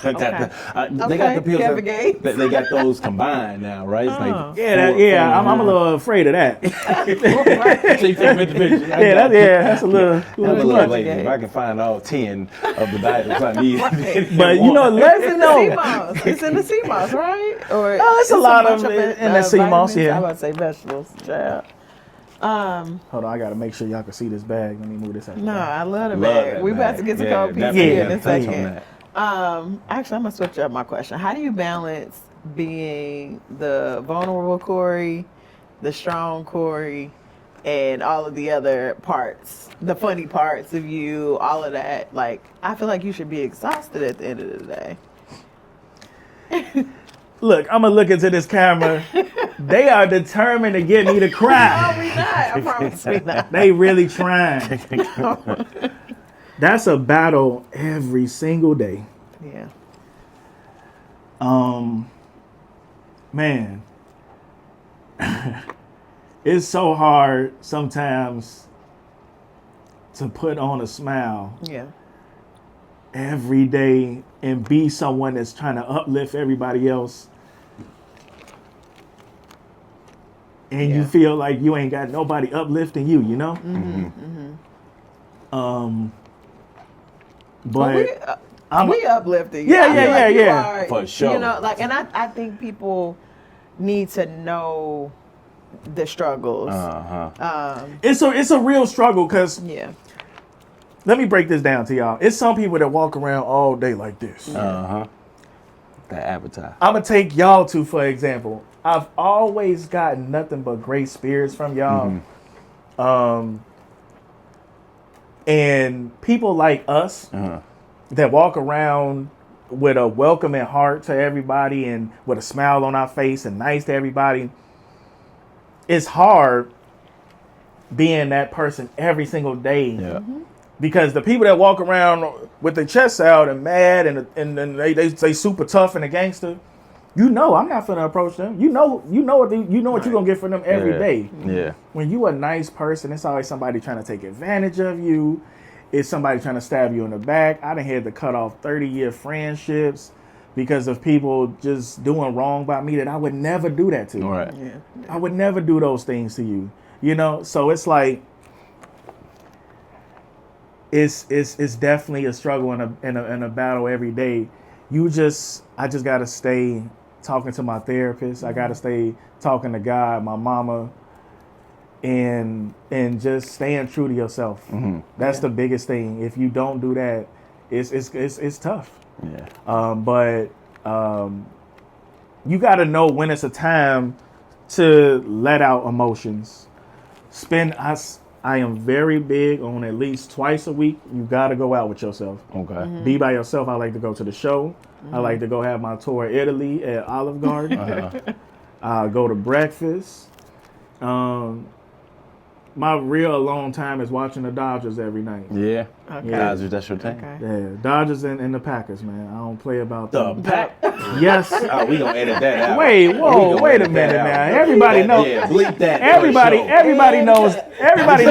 They got the pills. Kevin Gates. They got those combined now, right? It's like Oh. Yeah, I'm a little afraid of that. So you take them individually. That's a little I'm a too little much. lazy. If I can find all 10 of the items I need. But you know, let It's me in know. the CMOS. It's in the CMOS, right? Or it's a lot of it in the CMOS, vitamins? yeah. I'm about to say vegetables, child. Hold on, I gotta make sure y'all can see this bag. Let me move this out. No, I love the Love bag. that We about bag. to get to Yeah, cold pizza definitely here in a gotta touch on second. that. Actually, I'm gonna switch up my question. How do you balance being the vulnerable Corey, the strong Corey, and all of the other parts, the funny parts of you, all of that? Like, I feel like you should be exhausted at the end of the day. Look, I'm gonna look into this camera. They are determined to get me to No, cry. we not. I promise we not. They really trying. That's a battle every single day. Yeah. Man, it's so hard sometimes to put on a smile Yeah. every day and be someone that's trying to uplift everybody else. And you Yeah. feel like you ain't got nobody uplifting you, you know? But we uplifting. Yeah, I feel yeah, like you yeah. are, For sure. You know, like, and I think people need to know the struggles. it's a real struggle because Yeah. let me break this down to y'all. It's some people that walk around all day like this. That appetite. I'm gonna take y'all two for example. I've always gotten nothing but great spirits from y'all. And people like us that walk around with a welcoming heart to everybody and with a smile on our face and nice to everybody. it's hard being that person every single day. Yeah. Because the people that walk around with their chests out and mad and they super tough and a gangster, I'm not finna approach them. You know what you're gonna get from them every day. Yeah. When you a nice person, it's always somebody trying to take advantage of you. It's somebody trying to stab you in the back. I done had to cut off 30-year friendships because of people just doing wrong by me that I would never do that to. All right. Yeah. I would never do those things to you. So it's like it's definitely a struggle and a battle every day. I just gotta stay talking to my therapist. I gotta stay talking to God, my mama, and just staying true to yourself. That's the biggest thing. If you don't do that, it's tough. Yeah. But you got to know when it's a time to let out emotions. I am very big on at least twice a week. You got to go out with yourself. Okay. Be by yourself. I like to go to the show. I like to go have my tour of Italy at Olive Garden. Go to breakfast. My real alone time is watching the Dodgers every night. Yeah. Okay. Dodgers, that's your thing. Okay. Yeah, Dodgers and the Packers, man. I don't play about The them. Pack. Yes. Oh, we gonna edit that out. Wait a minute edit that now. out. Everybody knows. Yeah, bleep that. Everybody knows. Everybody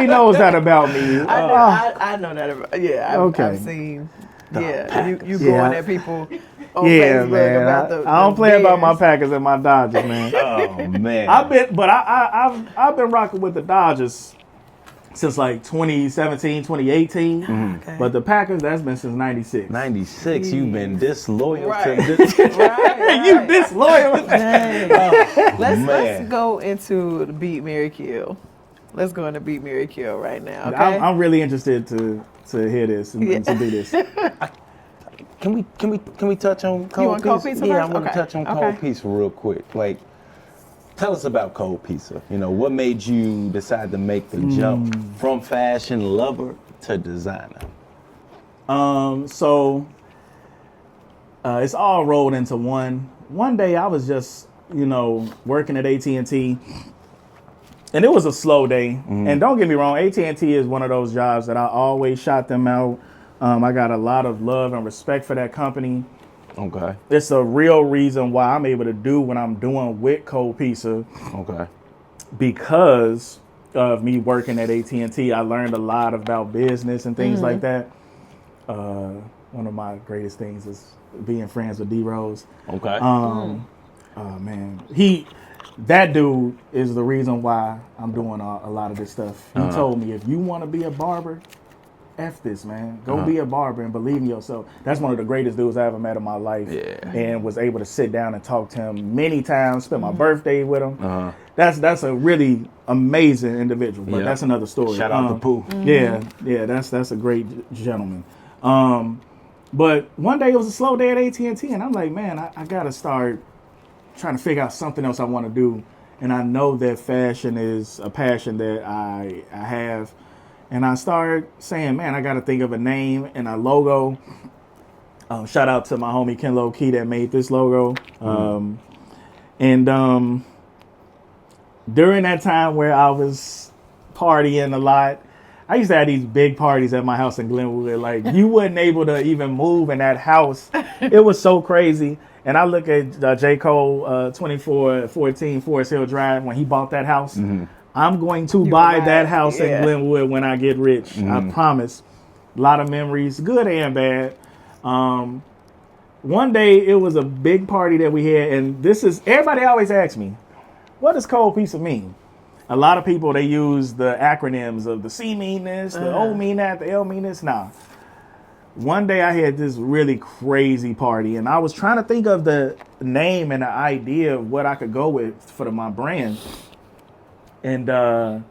knows that about me. I know that about. Yeah. Okay. I've seen. Yeah. You going at people. On Yeah, Facebook man. about the I don't play about my Bears. Packers and my Dodgers, man. Oh man. I've been rocking with the Dodgers since like 2017, 2018. Okay. But the Packers, that's been since 96. 96. You've been disloyal Right. to this. Right. You disloyal. Dang. Man. Let's go into the Beat Mary Kill. Let's go into Beat Mary Kill right now. Okay. I'm really interested to hear this and to do this. Can we touch on Cold want Cold Pizza Yeah, I first? want to Okay. touch on Okay. Cold Pizza real quick. Like, tell us about Cold Pizza. What made you decide to make the jump from fashion lover to designer? So it's all rolled into one. One day I was just, working at AT&T, and it was a slow day. And don't get me wrong, AT&T is one of those jobs that I always shout them out. I got a lot of love and respect for that company. Okay. It's a real reason why I'm able to do what I'm doing with Cold Pizza, Okay. because of me working at AT&T. I learned a lot about business and things like that. One of my greatest things is being friends with D Rose. Okay. Oh man, that dude is the reason why I'm doing a lot of this stuff. He told me, if you want to be a barber, F this, man. Go be a barber and believe in yourself. That's one of the greatest dudes I ever met in my life. Yeah. And was able to sit down and talk to him many times, spend my birthday with him. That's a really amazing individual, but Yeah. that's another story. Shout out to Pooh. Yeah, that's a great gentleman. But one day it was a slow day at AT&T, and I'm like, man, I gotta start trying to figure out something else I want to do. And I know that fashion is a passion that I have. And I started saying, man, I got to think of a name and a logo. Shout out to my homie Ken Low Key that made this logo. During that time where I was partying a lot, I used to have these big parties at my house in Glenwood. Like, you wasn't able to even move in that house. It was so crazy. And I look at J. Cole 2414 Forest Hill Drive when he bought that house. I'm going to buy that house in Glenwood when I get rich. I promise. A lot of memories, good and bad. One day it was a big party that we had, and everybody always asks me, what does Cold Pizza mean? A lot of people, they use the acronyms of the C mean this, the O mean that, the L mean this. Nah. One day I had this really crazy party, and I was trying to think of the name and the idea of what I could go with for my brand. And I'm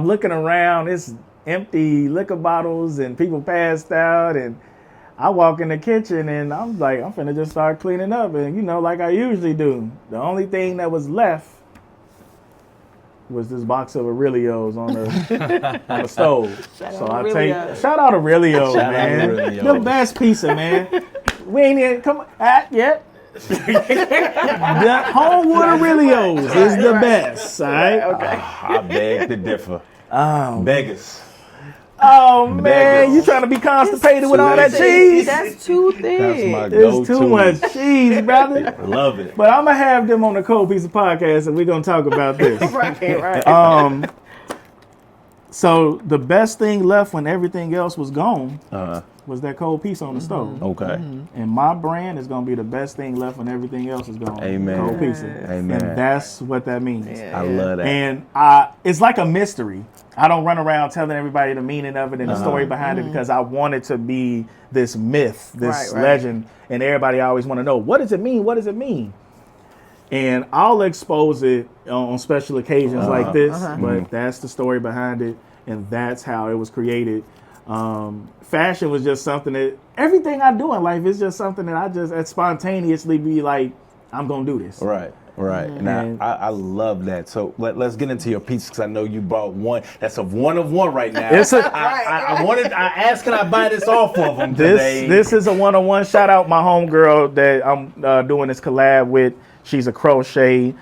looking around, it's empty liquor bottles and people passed out. And I walk in the kitchen and I'm like, I'm finna just start cleaning up. And, like I usually do. The only thing that was left was this box of Aurelios on the stove. Shout out Aurelios, man. The best pizza, man. We ain't even come yet. The Homewood Aurelios is the best, all right? I beg to differ. Beggars. Oh, man, Beggars. you trying to be constipated with all that That's cheese? That's too That's thick. my It's go-to. too much cheese, brother. Love it. But I'm going to have them on the Cold Pizza podcast, and we're going to talk about this. Right. So the best thing left when everything else was gone Uh-huh. was that cold pizza on the stove. Okay. And my brand is going to be the best thing left when everything else is gone. Amen. Cold pizza. Amen. And that's what that means. Yeah. I love that. And it's like a mystery. I don't run around telling everybody the meaning of it and the story behind it because I want it to be this myth, this Right. legend. And everybody always want to know, what does it mean? What does it mean? And I'll expose it on special occasions like this, but that's the story behind it. And that's how it was created. Fashion was just something that everything I do in life is just something that I just spontaneously be like, I'm going to do this. Right. And- Now, I love that. So let's get into your pieces because I know you bought one. That's a one of one right now. It's a- I asked, can I buy this off of them today? This is a one-on-one. Shout out my homegirl that I'm doing this collab with. She's a crochet,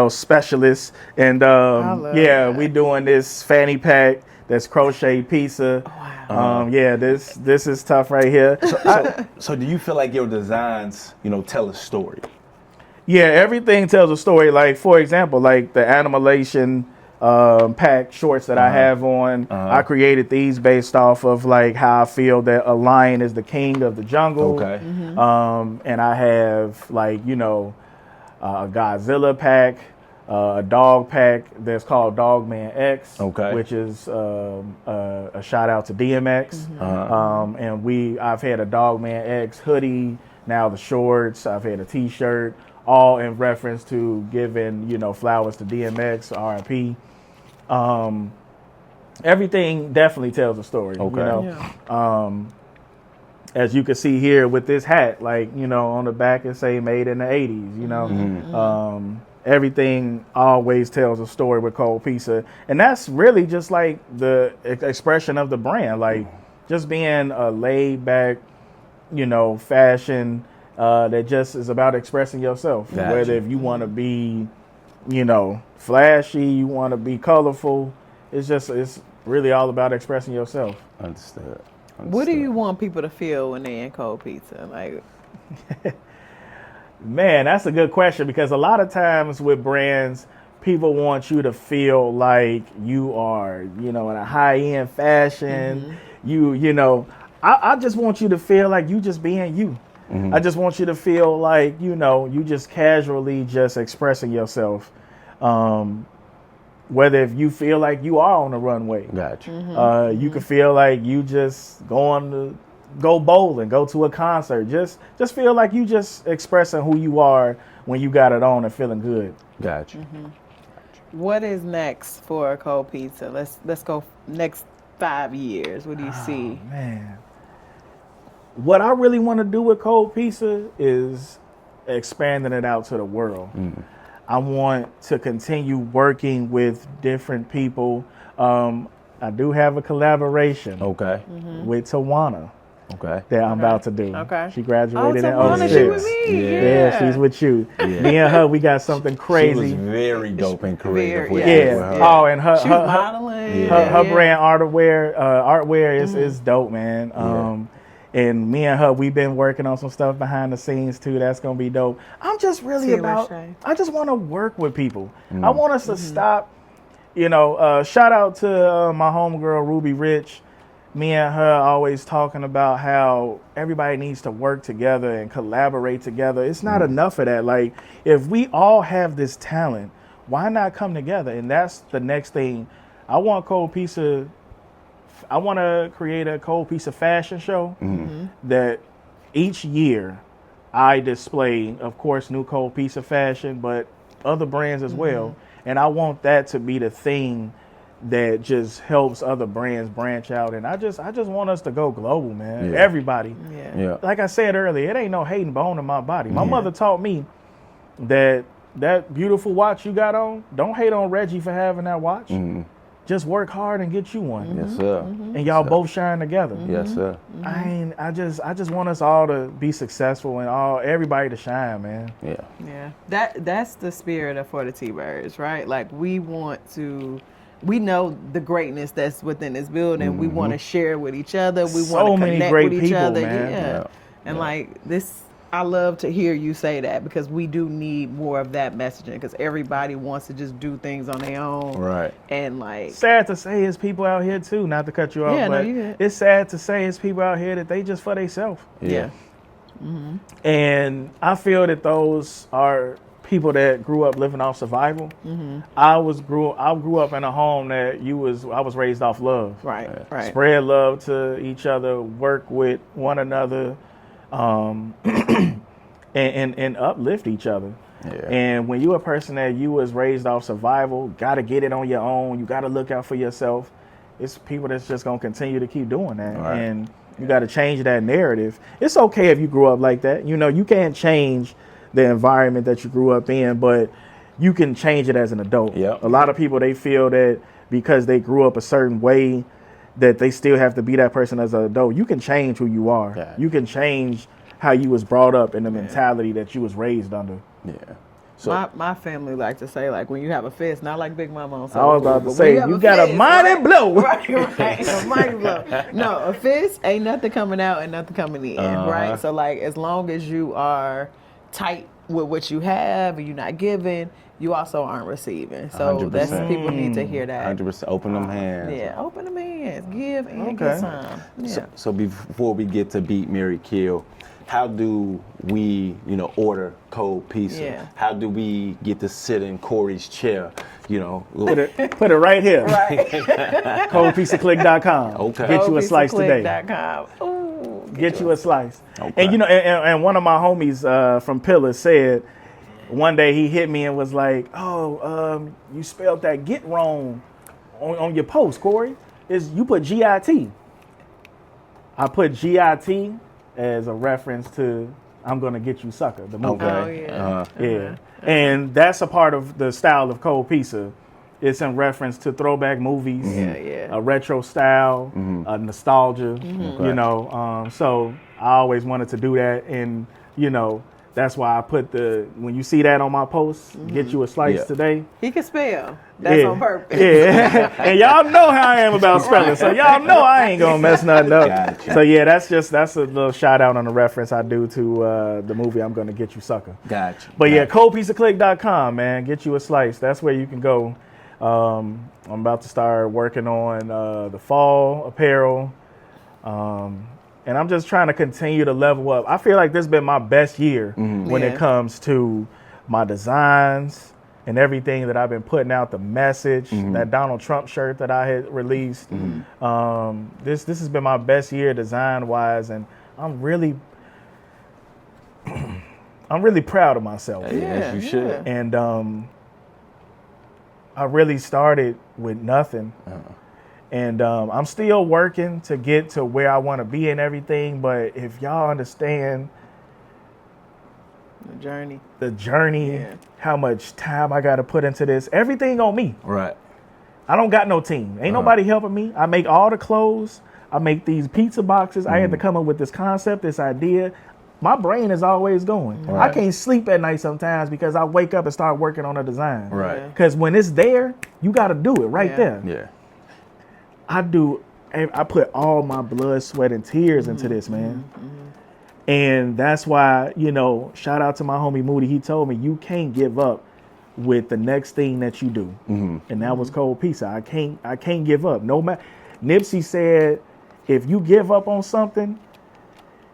specialist. And love that. we doing this fanny pack that's crochet pizza. Wow. This is tough right here. So do you feel like your designs, tell a story? Yeah, everything tells a story. Like, for example, like the Animalation pack shorts that I have on, I created these based off of like how I feel that a lion is the king of the jungle. Okay. And I have like, a Godzilla pack, a dog pack that's called Dogman X, Okay. which is a shout out to DMX. And I've had a Dogman X hoodie, now the shorts, I've had a t-shirt, all in reference to giving, flowers to DMX, R.I.P. Everything definitely tells a story. Okay. As you can see here with this hat, like, on the back it say made in the 80s, everything always tells a story with Cold Pizza. And that's really just like the expression of the brand, like just being a laid back, fashion that just is about expressing yourself. Gotcha. Whether if you want to be, flashy, you want to be colorful, it's really all about expressing yourself. Understood. What do you want people to feel when they're in Cold Pizza? Like, Man, that's a good question because a lot of times with brands, people want you to feel like you are, in a high-end fashion. I just want you to feel like you just being you. I just want you to feel like, you just casually just expressing yourself. Whether if you feel like you are on the runway. Gotcha. You can feel like you just go bowling, go to a concert. Just feel like you just expressing who you are when you got it on and feeling good. Gotcha. what is next for Cold Pizza? Let's go next 5 years. What do you see? Man, what I really want to do with Cold Pizza is expanding it out to the world. I want to continue working with different people. I do have a collaboration Okay. with Tawana Okay. that I'm about to do. Okay. She graduated in Tawana, 06. she with me. Yeah, she's with you. Me and her, we got something She was crazy. very dope and creative Very- with yeah. it. Yeah. With her. Oh, and her She was modeling. her brand artwear is dope, man. And me and her, we've been working on some stuff behind the scenes too. That's gonna be dope. I'm just really Tia about. Roche. I just want to work with people. I want us to stop. Shout out to my homegirl Ruby Rich. Me and her always talking about how everybody needs to work together and collaborate together. It's not enough of that. Like, if we all have this talent, why not come together? And that's the next thing. I want Cold Pizza. I want to create a Cold Pizza fashion show that each year I display, of course, new Cold Pizza fashion, but other brands as well. And I want that to be the thing that just helps other brands branch out. And I just want us to go global, man. Yeah. Everybody. Yeah. Like I said earlier, it ain't no hating bone in my body. My mother taught me that beautiful watch you got on, don't hate on Reggie for having that watch. just work hard and get you one. Yes, sir. And y'all both shine together. Yes, sir. I just want us all to be successful and everybody to shine, man. Yeah. Yeah, that's the spirit of For the T-Birds, right? Like we know the greatness that's within this building. We want to share with each other. We So want to many connect great with each people, other. man. Yeah. And like this, I love to hear you say that because we do need more of that messaging because everybody wants to just do things on their own. Right. And like, Sad to say, it's people out here too. Not to cut you off, Yeah, no, but you good. it's sad to say, it's people out here that they just for themselves. yeah. And I feel that those are people that grew up living off survival. I grew up in a home that I was raised off love. Right. Right. Spread love to each other, work with one another, and uplift each other. Yeah. And when you're a person that you was raised off survival, gotta get it on your own, you gotta look out for yourself, it's people that's just gonna continue to keep doing that. Right. And you gotta change that narrative. It's okay if you grew up like that. You know, you can't change the environment that you grew up in, but you can change it as an adult. Yep. A lot of people, they feel that because they grew up a certain way that they still have to be that person as an adult. You can change who you are. Yeah. You can change how you was brought up and the mentality that you was raised under. Yeah. So My family like to say like when you have a fist, not like Big Mama on I Soul was about Food, to but say, when you have got a fist, mighty right? blow. Right, a mighty blow. No, a fist ain't nothing coming out and nothing coming in, right? So like as long as you are tight with what you have and you're not giving, you also aren't receiving. So 100%. that's people need to hear that. 100%. Open them hands. Yeah, open them hands, give and Okay. get some. Yeah. So before we get to Beat, Marry, Kill, how do we, order cold pizza? Yeah. How do we get to sit in Corey's chair? Put it right here. Right. ColdPizzaClick.com. Okay. Get you a slice today. ColdPizzaClick.com. Ooh, Get you a slice. Okay. And and one of my homies from Pillar said one day he hit me and was like, "Oh, you spelled that get wrong on your post, Corey. You put GIT." I put GIT as a reference to I'm Gonna Get You Sucker, the movie. Okay. Oh, yeah. Yeah. And that's a part of the style of cold pizza. It's in reference to throwback movies, Yeah. a retro style, a nostalgia, so I always wanted to do that. And, that's why I put when you see that on my post, get you a slice today. He can spell. That's on purpose. Yeah. And y'all know how I am about spelling. So y'all know I ain't gonna mess nothing up. Gotcha. So yeah, that's a little shout out on the reference I do to the movie I'm Gonna Get You Sucker. Gotcha. But yeah, ColdPizzaClick.com, man. Get you a slice. That's where you can go. I'm about to start working on the fall apparel. And I'm just trying to continue to level up. I feel like this has been my best year when it Yeah. comes to my designs and everything that I've been putting out, the message, that Donald Trump shirt that I had released. This has been my best year design-wise, and I'm really proud of myself. Yes, you should. And I really started with nothing. And I'm still working to get to where I want to be and everything. But if y'all understand The journey. Yeah. how much time I got to put into this, everything on me. Right. I don't got no team. Ain't nobody helping me. I make all the clothes. I make these pizza boxes. I had to come up with this concept, this idea. My brain is always going. Right. I can't sleep at night sometimes because I wake up and start working on a design. Right. Because when it's there, you got to do it right Yeah. there. Yeah. I put all my blood, sweat, and tears into this, man. And that's why, shout out to my homie Moody. He told me you can't give up with the next thing that you do. And that was cold pizza. I can't give up. No matter. Nipsey said, if you give up on something,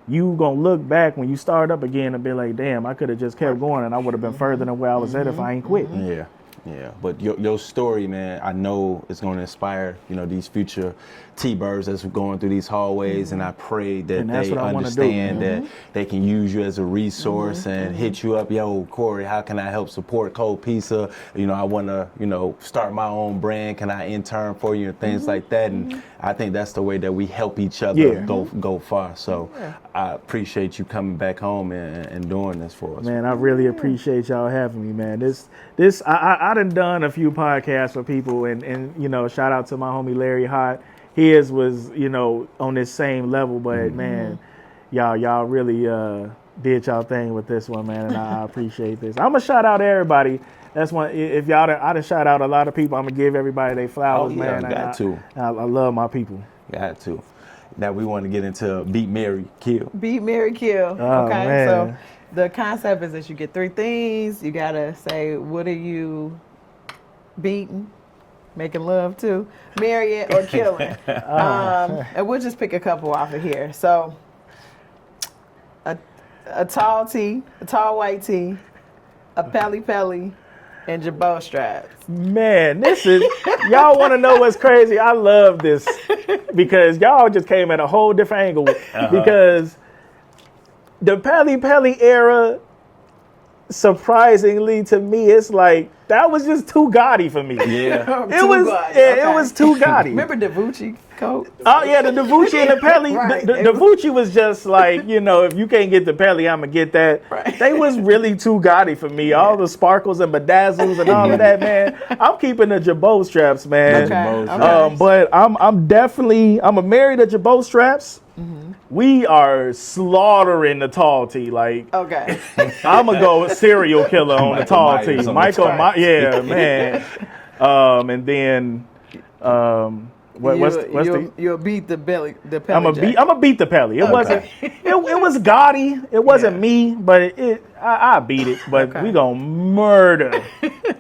you gonna look back when you start up again and be like, damn, I could have just kept going and I would have been further than where I was at if I ain't quit. Yeah. Yeah, but your story, man, I know it's going to inspire, these future T-Birds that's going through these hallways, and I pray that And that's they what I wanna do. understand that they can use you as a resource and hit you up, yo, Corey, how can I help support Cold Pizza? I want to, start my own brand. Can I intern for you and things like that? And I think that's the way that we help each other go far. So I appreciate you coming back home and doing this for us. Man, I really appreciate y'all having me, man. This I done done a few podcasts for people, and shout out to my homie Larry Hott. His was on this same level, but man, y'all really did y'all thing with this one, man, and I appreciate this. I'm gonna shout out everybody. That's one. If y'all, I done shout out a lot of people. I'm gonna give everybody their flowers, man. Got to. I love my people. Got to. Now we want to get into Beat, Marry, Kill. Beat, Marry, Kill. Oh, Okay, man. so the concept is that you get 3 things. You gotta say, what are you beating, making love to, marrying, or killing? And we'll just pick a couple off of here. So a tall tee, a tall white tee, a pelly pelly, and your bow straps. Man, this is, y'all want to know what's crazy? I love this because y'all just came at a whole different angle because the Pelly Pelly era, surprisingly to me, it's like, that was just too gaudy for me. Yeah. It was too gaudy. Remember the Vucci coat? Oh yeah, the Davucci and the Pelly. Right. The Davucci was just like, if you can't get the Pelly, I'm gonna get that. Right. They was really too gaudy for me. All the sparkles and bedazzles and all of that, man. I'm keeping the Jabot straps, man. Okay. But I'm gonna marry the Jabot straps. We are slaughtering the tall tee. Like, Okay. I'm gonna go serial killer on the tall Myers tee. on the Michael, straps. yeah, man. And then, You'll beat the pelly. I'm gonna beat the Pelly. It Okay. wasn't. It was gaudy. It wasn't me, but I beat it. But Okay. we gonna murder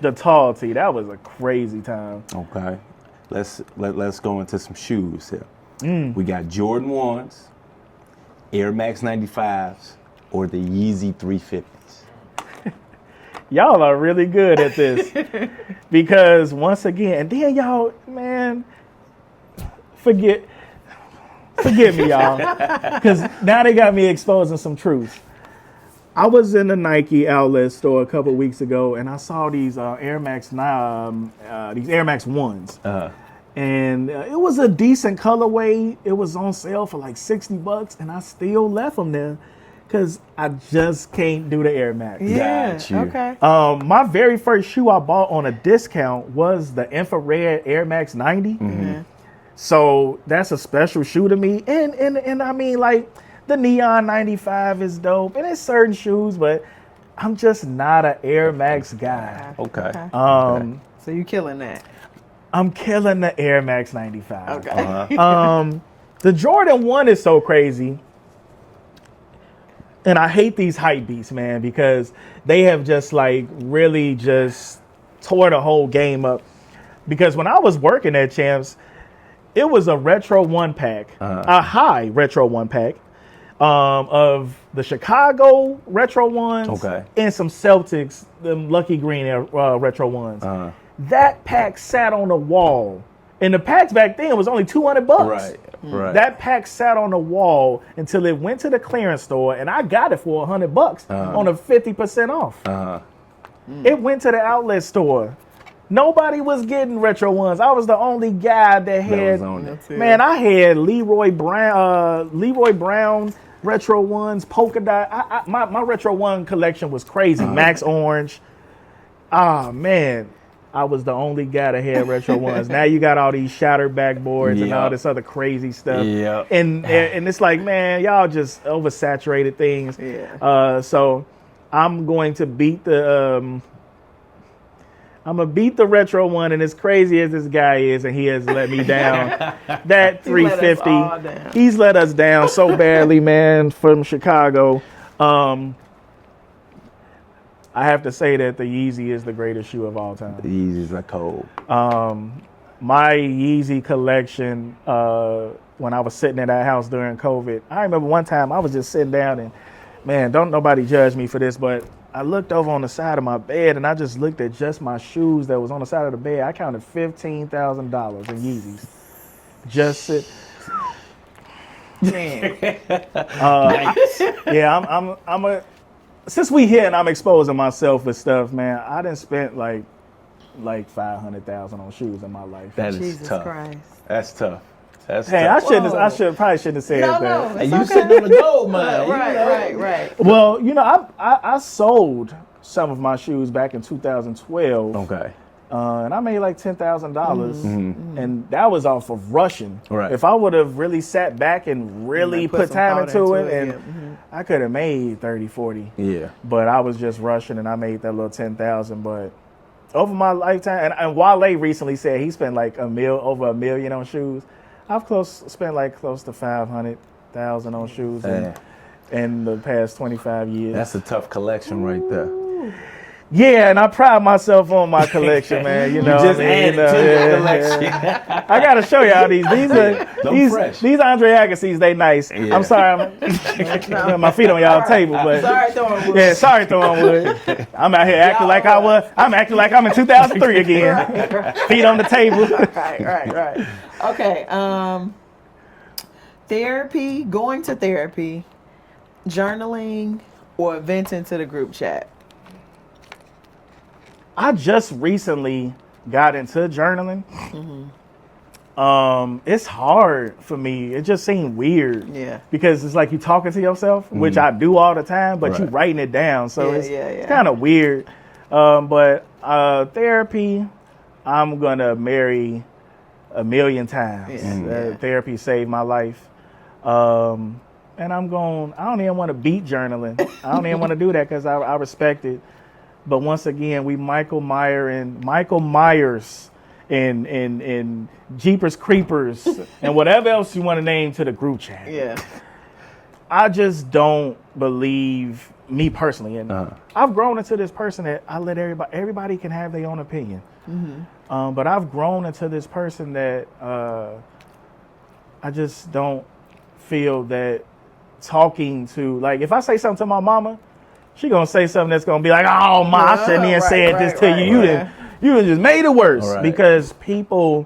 the tall tee. That was a crazy time. Okay. Let's go into some shoes here. We got Jordan 1s, Air Max 95s, or the Yeezy 350s. Y'all are really good at this because once again, and then y'all, man, forget me, y'all, because now they got me exposing some truth. I was in the Nike outlet store a couple weeks ago, and I saw these Air Max 1s. And it was a decent colorway. It was on sale for like $60, and I still left them there because I just can't do the Air Max. Yeah. Got you. Okay. My very first shoe I bought on a discount was the infrared Air Max 90. So that's a special shoe to me. And I mean, like, the Neon 95 is dope, and it's certain shoes, but I'm just not an Air Max guy. Okay. So you killing that? I'm killing the Air Max 95. Okay. The Jordan 1 is so crazy. And I hate these hype beasts, man, because they have just like really just tore the whole game up. Because when I was working at Champs, it was a retro 1-pack, a high retro 1-pack of the Chicago retro ones and some Celtics, them Lucky Green retro ones. That pack sat on the wall. And the packs back then was only $200. Right. That pack sat on the wall until it went to the clearance store, and I got it for $100 on a 50% off. It went to the outlet store. Nobody was getting retro ones. I was the only guy that had. Man, I had Leroy Brown retro ones, polka dot. My retro one collection was crazy. Max Orange. Ah, man. I was the only guy that had retro ones. Now you got all these shattered backboards and all this other crazy stuff. And it's like, man, y'all just oversaturated things. So I'm going to beat the retro one, and as crazy as this guy is, and he has let me down, that 350, he's let us down so badly, man, from Chicago. I have to say that the Yeezy is the greatest shoe of all time. The Yeezys are cold. My Yeezy collection, when I was sitting in that house during COVID, I remember one time I was just sitting down and, man, don't nobody judge me for this, but I looked over on the side of my bed and I just looked at just my shoes that was on the side of the bed. I counted $15,000 in Yeezys. Just sit. Yeah, since we here and I'm exposing myself with stuff, man, I done spent like $500,000 on shoes in my life. That is Jesus tough. Christ. That's tough. That's Hey, tough. I probably shouldn't have said that. And you sitting on the gold mine. Right. Well, I sold some of my shoes back in 2012. Okay. And I made like $10,000, and that was off of rushing. Right. If I would have really sat back and really Put put some time thought into into it, it, and I could have made 30, 40. Yeah. But I was just rushing, and I made that little 10,000. But over my lifetime, and Wale recently said he spent like over $1 million on shoes. I've spent like close to 500,000 on shoes in the past 25 years. That's a tough collection right there. Yeah, and I pride myself on my collection, man. You know, Just added to the collection. I gotta show y'all these. These fresh. these Andre Agassi's, they nice. Yeah. I'm sorry, I'm my feet on y'all table, but Sorry, throwing wood. yeah, sorry, throwing wood. I'm out here acting like I was. I'm acting like I'm in 2003 again. Feet on the table. Right. Okay. Therapy, going to therapy, journaling, or venting to the group chat. I just recently got into journaling. It's hard for me. It just seemed weird. Yeah. Because it's like you talking to yourself, which I do all the time, but you Right. writing it down. So Yeah, it's yeah. kind of weird. But therapy, I'm going to marry 1,000,000 times. Yeah. Therapy saved my life. And I don't even want to beat journaling. I don't even want to do that because I respect it. But once again, we Michael Myers and Jeepers Creepers and whatever else you want to name to the group chat. Yeah. I just don't believe, me personally, and I've grown into this person that I let everybody can have their own opinion. But I've grown into this person that I just don't feel that talking to, like, if I say something to my mama, she gonna say something that's gonna be like, "Oh, ma, I shouldn't even said this to you. You done just made it worse." Right. Because people,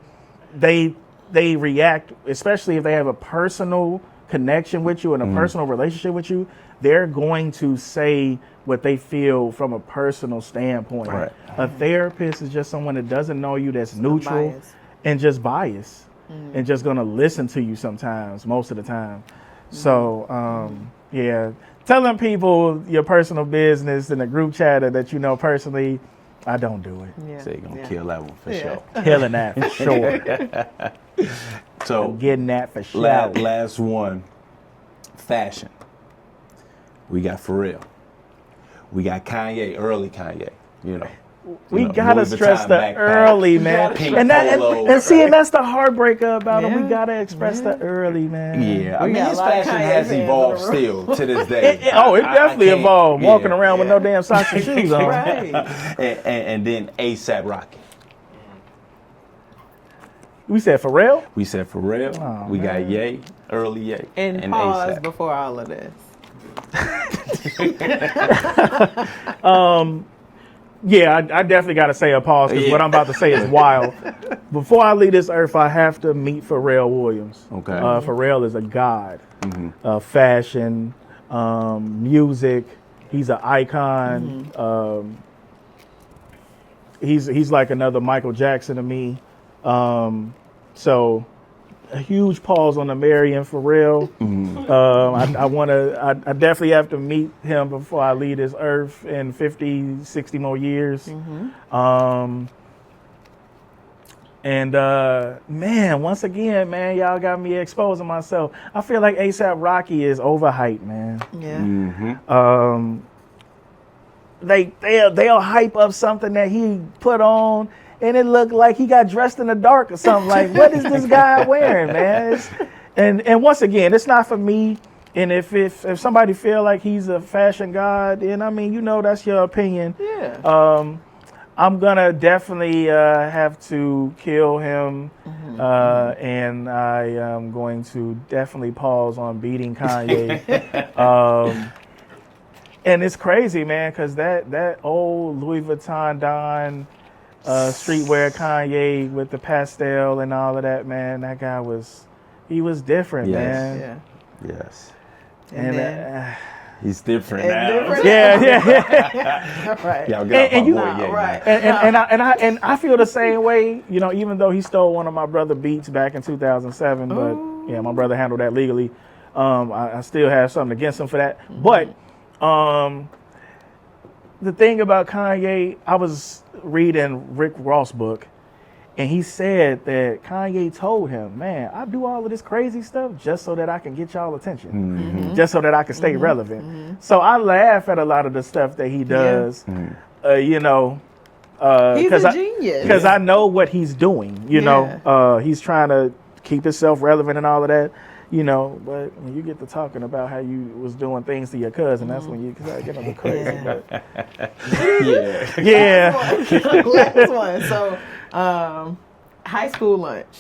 they react, especially if they have a personal connection with you and a personal relationship with you. They're going to say what they feel from a personal standpoint. Right. A therapist is just someone that doesn't know you, that's neutral biased. and just biased and just gonna listen to you sometimes, most of the time. So, yeah. Telling people your personal business in a group chat that you know personally, I don't do it. Yeah. So you're going to kill that one for sure. Killing that for sure. So Getting that for sure. last one, fashion. We got Pharrell. We got Kanye, early Kanye, you know. We You know, gotta Louis stress Vuitton the backpack, early, man. pink And polo. that's the heartbreaker about him. Yeah. We gotta express the early, man. Yeah, I We mean, got his a lot of fashion Kanye has fans evolved in the room. still to this day. It definitely can't- evolved. Walking around with yeah. no damn socks and shoes on. Right. And then ASAP Rocky. We said Pharrell. We said Pharrell. Oh, we got Ye, early Ye, And pause ASAP. before all of this. Yeah, I definitely got to say a pause because what I'm about to say is wild. Before I leave this earth, I have to meet Pharrell Williams. Okay. Pharrell is a god of fashion, music. He's an icon. He's like another Michael Jackson to me. So a huge pause on the Mary and Pharrell. I definitely have to meet him before I leave this earth in 50, 60 more years. Man, once again, man, y'all got me exposing myself. I feel like ASAP Rocky is overhyped, man. Yeah. They'll hype up something that he put on and it looked like he got dressed in the dark or something. Like, what is this guy wearing, man? And once again, it's not for me. And if somebody feel like he's a fashion god, then I mean, you know, that's your opinion. Yeah. I'm gonna definitely have to kill him, and I am going to definitely pause on beating Kanye. And it's crazy, man, because that old Louis Vuitton Don streetwear Kanye with the pastel and all of that, man, that guy was different, Yes. man. Yeah. Yes. And then, He's different and now. different- Yeah. right. Y'all get And off you- my boy, Ye, right. man. And I feel the same way, you know, even though he stole one of my brother beats back in 2007, but yeah, my brother handled that legally. I still have something against him for that. But the thing about Kanye, I was reading Rick Ross' book, and he said that Kanye told him, man, I do all of this crazy stuff just so that I can get y'all attention, just so that I can stay relevant. So I laugh at a lot of the stuff that he does, you know. He's a genius. Because I know what he's doing, you know. He's trying to keep himself relevant and all of that, you know. But when you get to talking about how you was doing things to your cousin, that's when you start getting a little crazy. Yeah. Last one. So, high school lunch.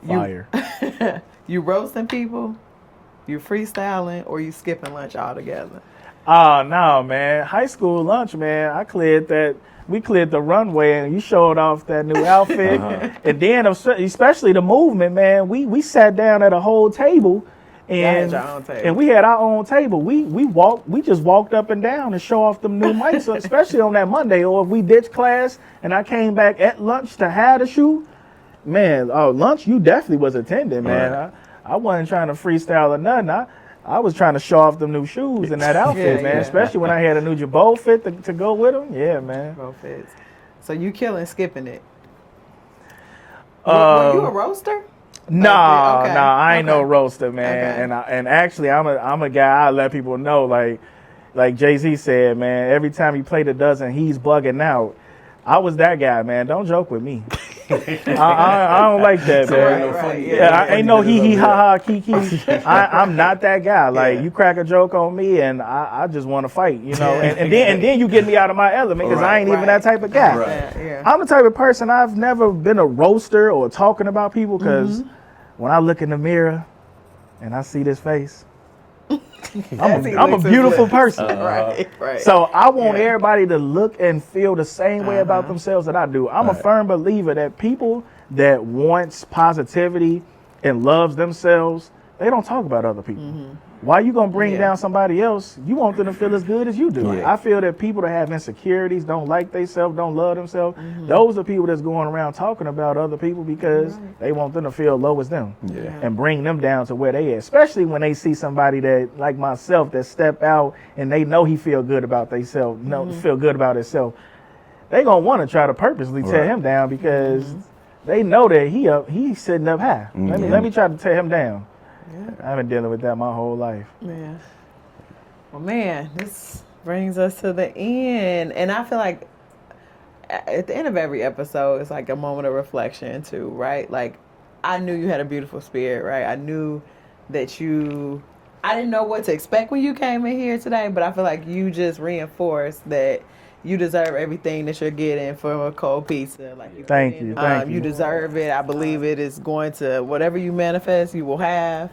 Fire. You roasting people, you freestyling, or you skipping lunch altogether? Oh, no, man. High school lunch, man. We cleared the runway and you showed off that new outfit. And then, especially the movement, man, we sat down at a whole table. And, your own table. and we had our own table. We just walked up and down and show off them new mics, especially on that Monday. Or if we ditched class and I came back at lunch to have the shoe, man, lunch, you definitely was attending, man. Right. I wasn't trying to freestyle or nothing. I was trying to show off them new shoes and that outfit, man. Yeah. Especially when I had a new Jabot fit to go with them. Yeah, man. Both fits. So you killing skipping it. Were you a roaster? Nah, Okay. I ain't no Okay. roaster, man. Okay. And actually, I'm a guy. I let people know, like Jay-Z said, man. Every time he played a dozen, he's bugging out. I was that guy, man. Don't joke with me. I don't like that, man. Right, Yeah, I ain't no hee ha ha kiki. I'm not that guy. Like you crack a joke on me, and I just want to fight, you know. And then you get me out of my element because I ain't even that type of guy. Yeah. I'm the type of person, I've never been a roaster or talking about people because when I look in the mirror and I see this face, I'm a beautiful person. Right. So I want everybody to look and feel the same way about themselves that I do. I'm a firm believer that people that wants positivity and loves themselves, they don't talk about other people. Why you gonna bring down somebody else? You want them to feel as good as you do. Yeah. I feel that people that have insecurities, don't like themselves, don't love themselves, those are people that's going around talking about other people because they want them to feel low as them and bring them down to where they at. Especially when they see somebody that, like myself, that step out and they know he feel good about themselves, feel good about himself. They gonna want to try to purposely tear him down because they know that he's sitting up high. Let me try to tear him down. I've been dealing with that my whole life. Yeah. Well, man, this brings us to the end. And I feel like at the end of every episode, it's like a moment of reflection, too, right? Like, I knew you had a beautiful spirit, right? I knew that I didn't know what to expect when you came in here today, but I feel like you just reinforced that you deserve everything that you're getting from a cold pizza. Like Thank you. You deserve it. I believe it is going to, whatever you manifest, you will have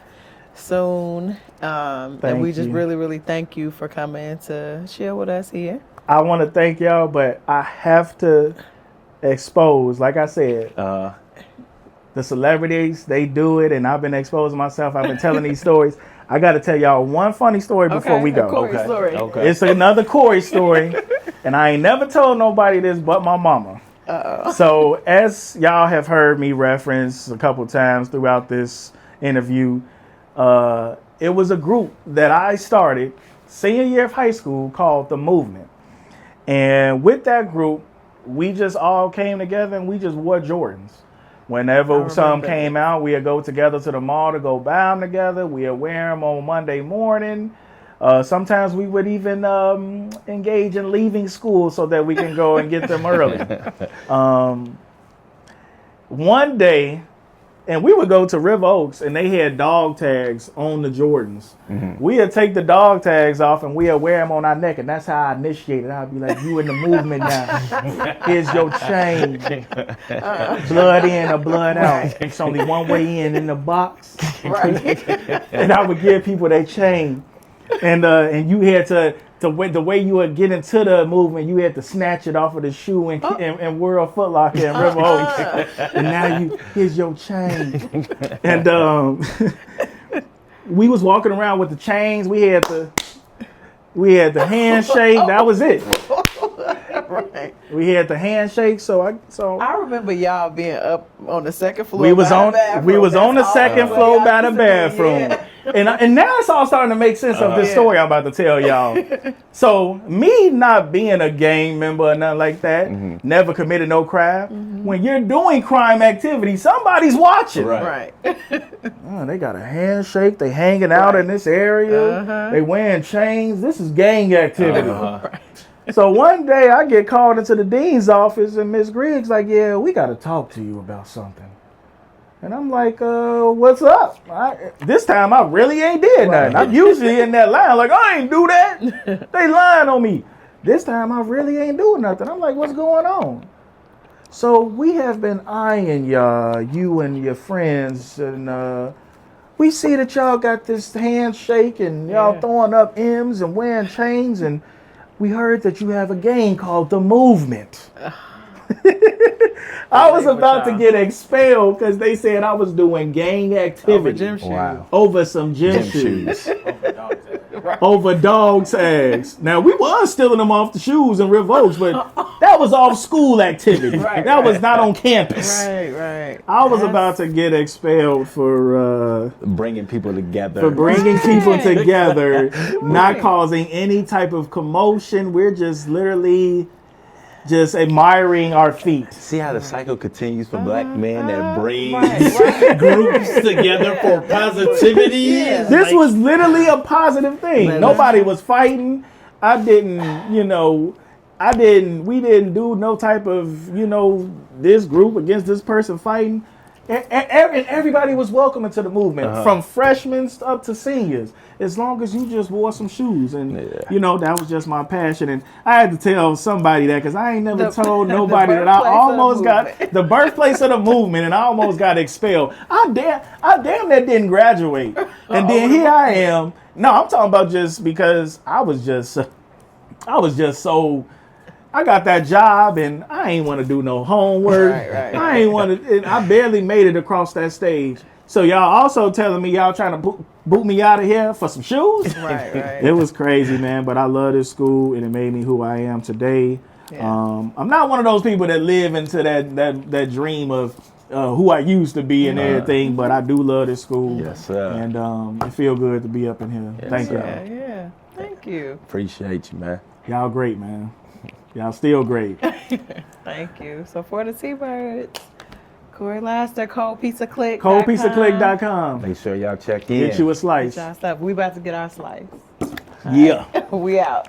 soon. And we just really, really thank you for coming to share with us here. I want to thank y'all, but I have to expose, like I said, the celebrities, they do it, and I've been exposing myself. I've been telling these stories. I got to tell y'all one funny story before we go. Story. Okay. It's another Corey story, and I ain't never told nobody this but my mama. So as y'all have heard me reference a couple times throughout this interview, it was a group that I started senior year of high school called The Movement. And with that group, we just all came together and we just wore Jordans. Whenever some came out, we'd go together to the mall to go buy them together. We'd wear them on Monday morning. Sometimes we would even engage in leaving school so that we can go and get them early. One day, and we would go to River Oaks, and they had dog tags on the Jordans. We'd take the dog tags off, and we'd wear them on our neck, and that's how I initiated. I'd be like, you in the movement now. Here's your chain. Blood in or blood out. It's only one way in the box. Right. And I would give people their chain. And you had to the way you would get into the movement, you had to snatch it off of the shoe and World Foot Locker and River Oaks. And now here's your chain. And we was walking around with the chains. We had the handshake. That was it. Right. We had the handshake. So I remember y'all being up on the second floor. we was by on the bathroom. we was on the That's second all floor y'all by the used to be, bathroom. yeah. And now it's all starting to make sense of this story I'm about to tell y'all. So me not being a gang member or nothing like that, never committed no crime. When you're doing crime activity, somebody's watching. Right. Oh, they got a handshake. They hanging out in this area. They wearing chains. This is gang activity. So one day I get called into the dean's office and Miss Griggs like, yeah, we got to talk to you about something. And I'm like, what's up? This time I really ain't did nothing. I'm usually in that line like, I ain't do that. They lying on me. This time I really ain't doing nothing. I'm like, what's going on? So we have been eyeing you and your friends, and we see that y'all got this handshake and y'all throwing up M's and wearing chains, and we heard that you have a gang called The Movement. I was about to get expelled because they said I was doing gang activity over some gym shoes. Over dog tags. Now we was stealing them off the shoes and revokes, but that was off school activity. That was not on campus. Right. I was about to get expelled for Bringing people together. Not causing any type of commotion. We're just literally just admiring our feet. See how the cycle continues for black men that bring Groups together for positivity. This was literally a positive thing. Nobody was fighting. We didn't do no type of, this group against this person fighting. And everybody was welcome into the movement, from freshmen up to seniors, as long as you just wore some shoes. And, that was just my passion. And I had to tell somebody that because I ain't never told nobody that I almost got the birthplace of the movement and I almost got expelled. I damn that didn't graduate. And then here I am. No, I'm talking about just because I was just so... I got that job and I ain't want to do no homework. I ain't want to. I barely made it across that stage. So y'all also telling me y'all trying to boot me out of here for some shoes? Right. It was crazy, man. But I love this school and it made me who I am today. Yeah. I'm not one of those people that live into that dream of who I used to be and everything. But I do love this school. Yes, sir. And it feel good to be up in here. Thank y'all. Yeah. Thank you. Appreciate you, man. Y'all great, man. Y'all still great. Thank you. So for the T-Birds, Corey Laster, ColdPizzaClick. ColdPizzaClick.com. Make sure y'all check in. Get you a slice. We about to get our slice. Yeah. We out.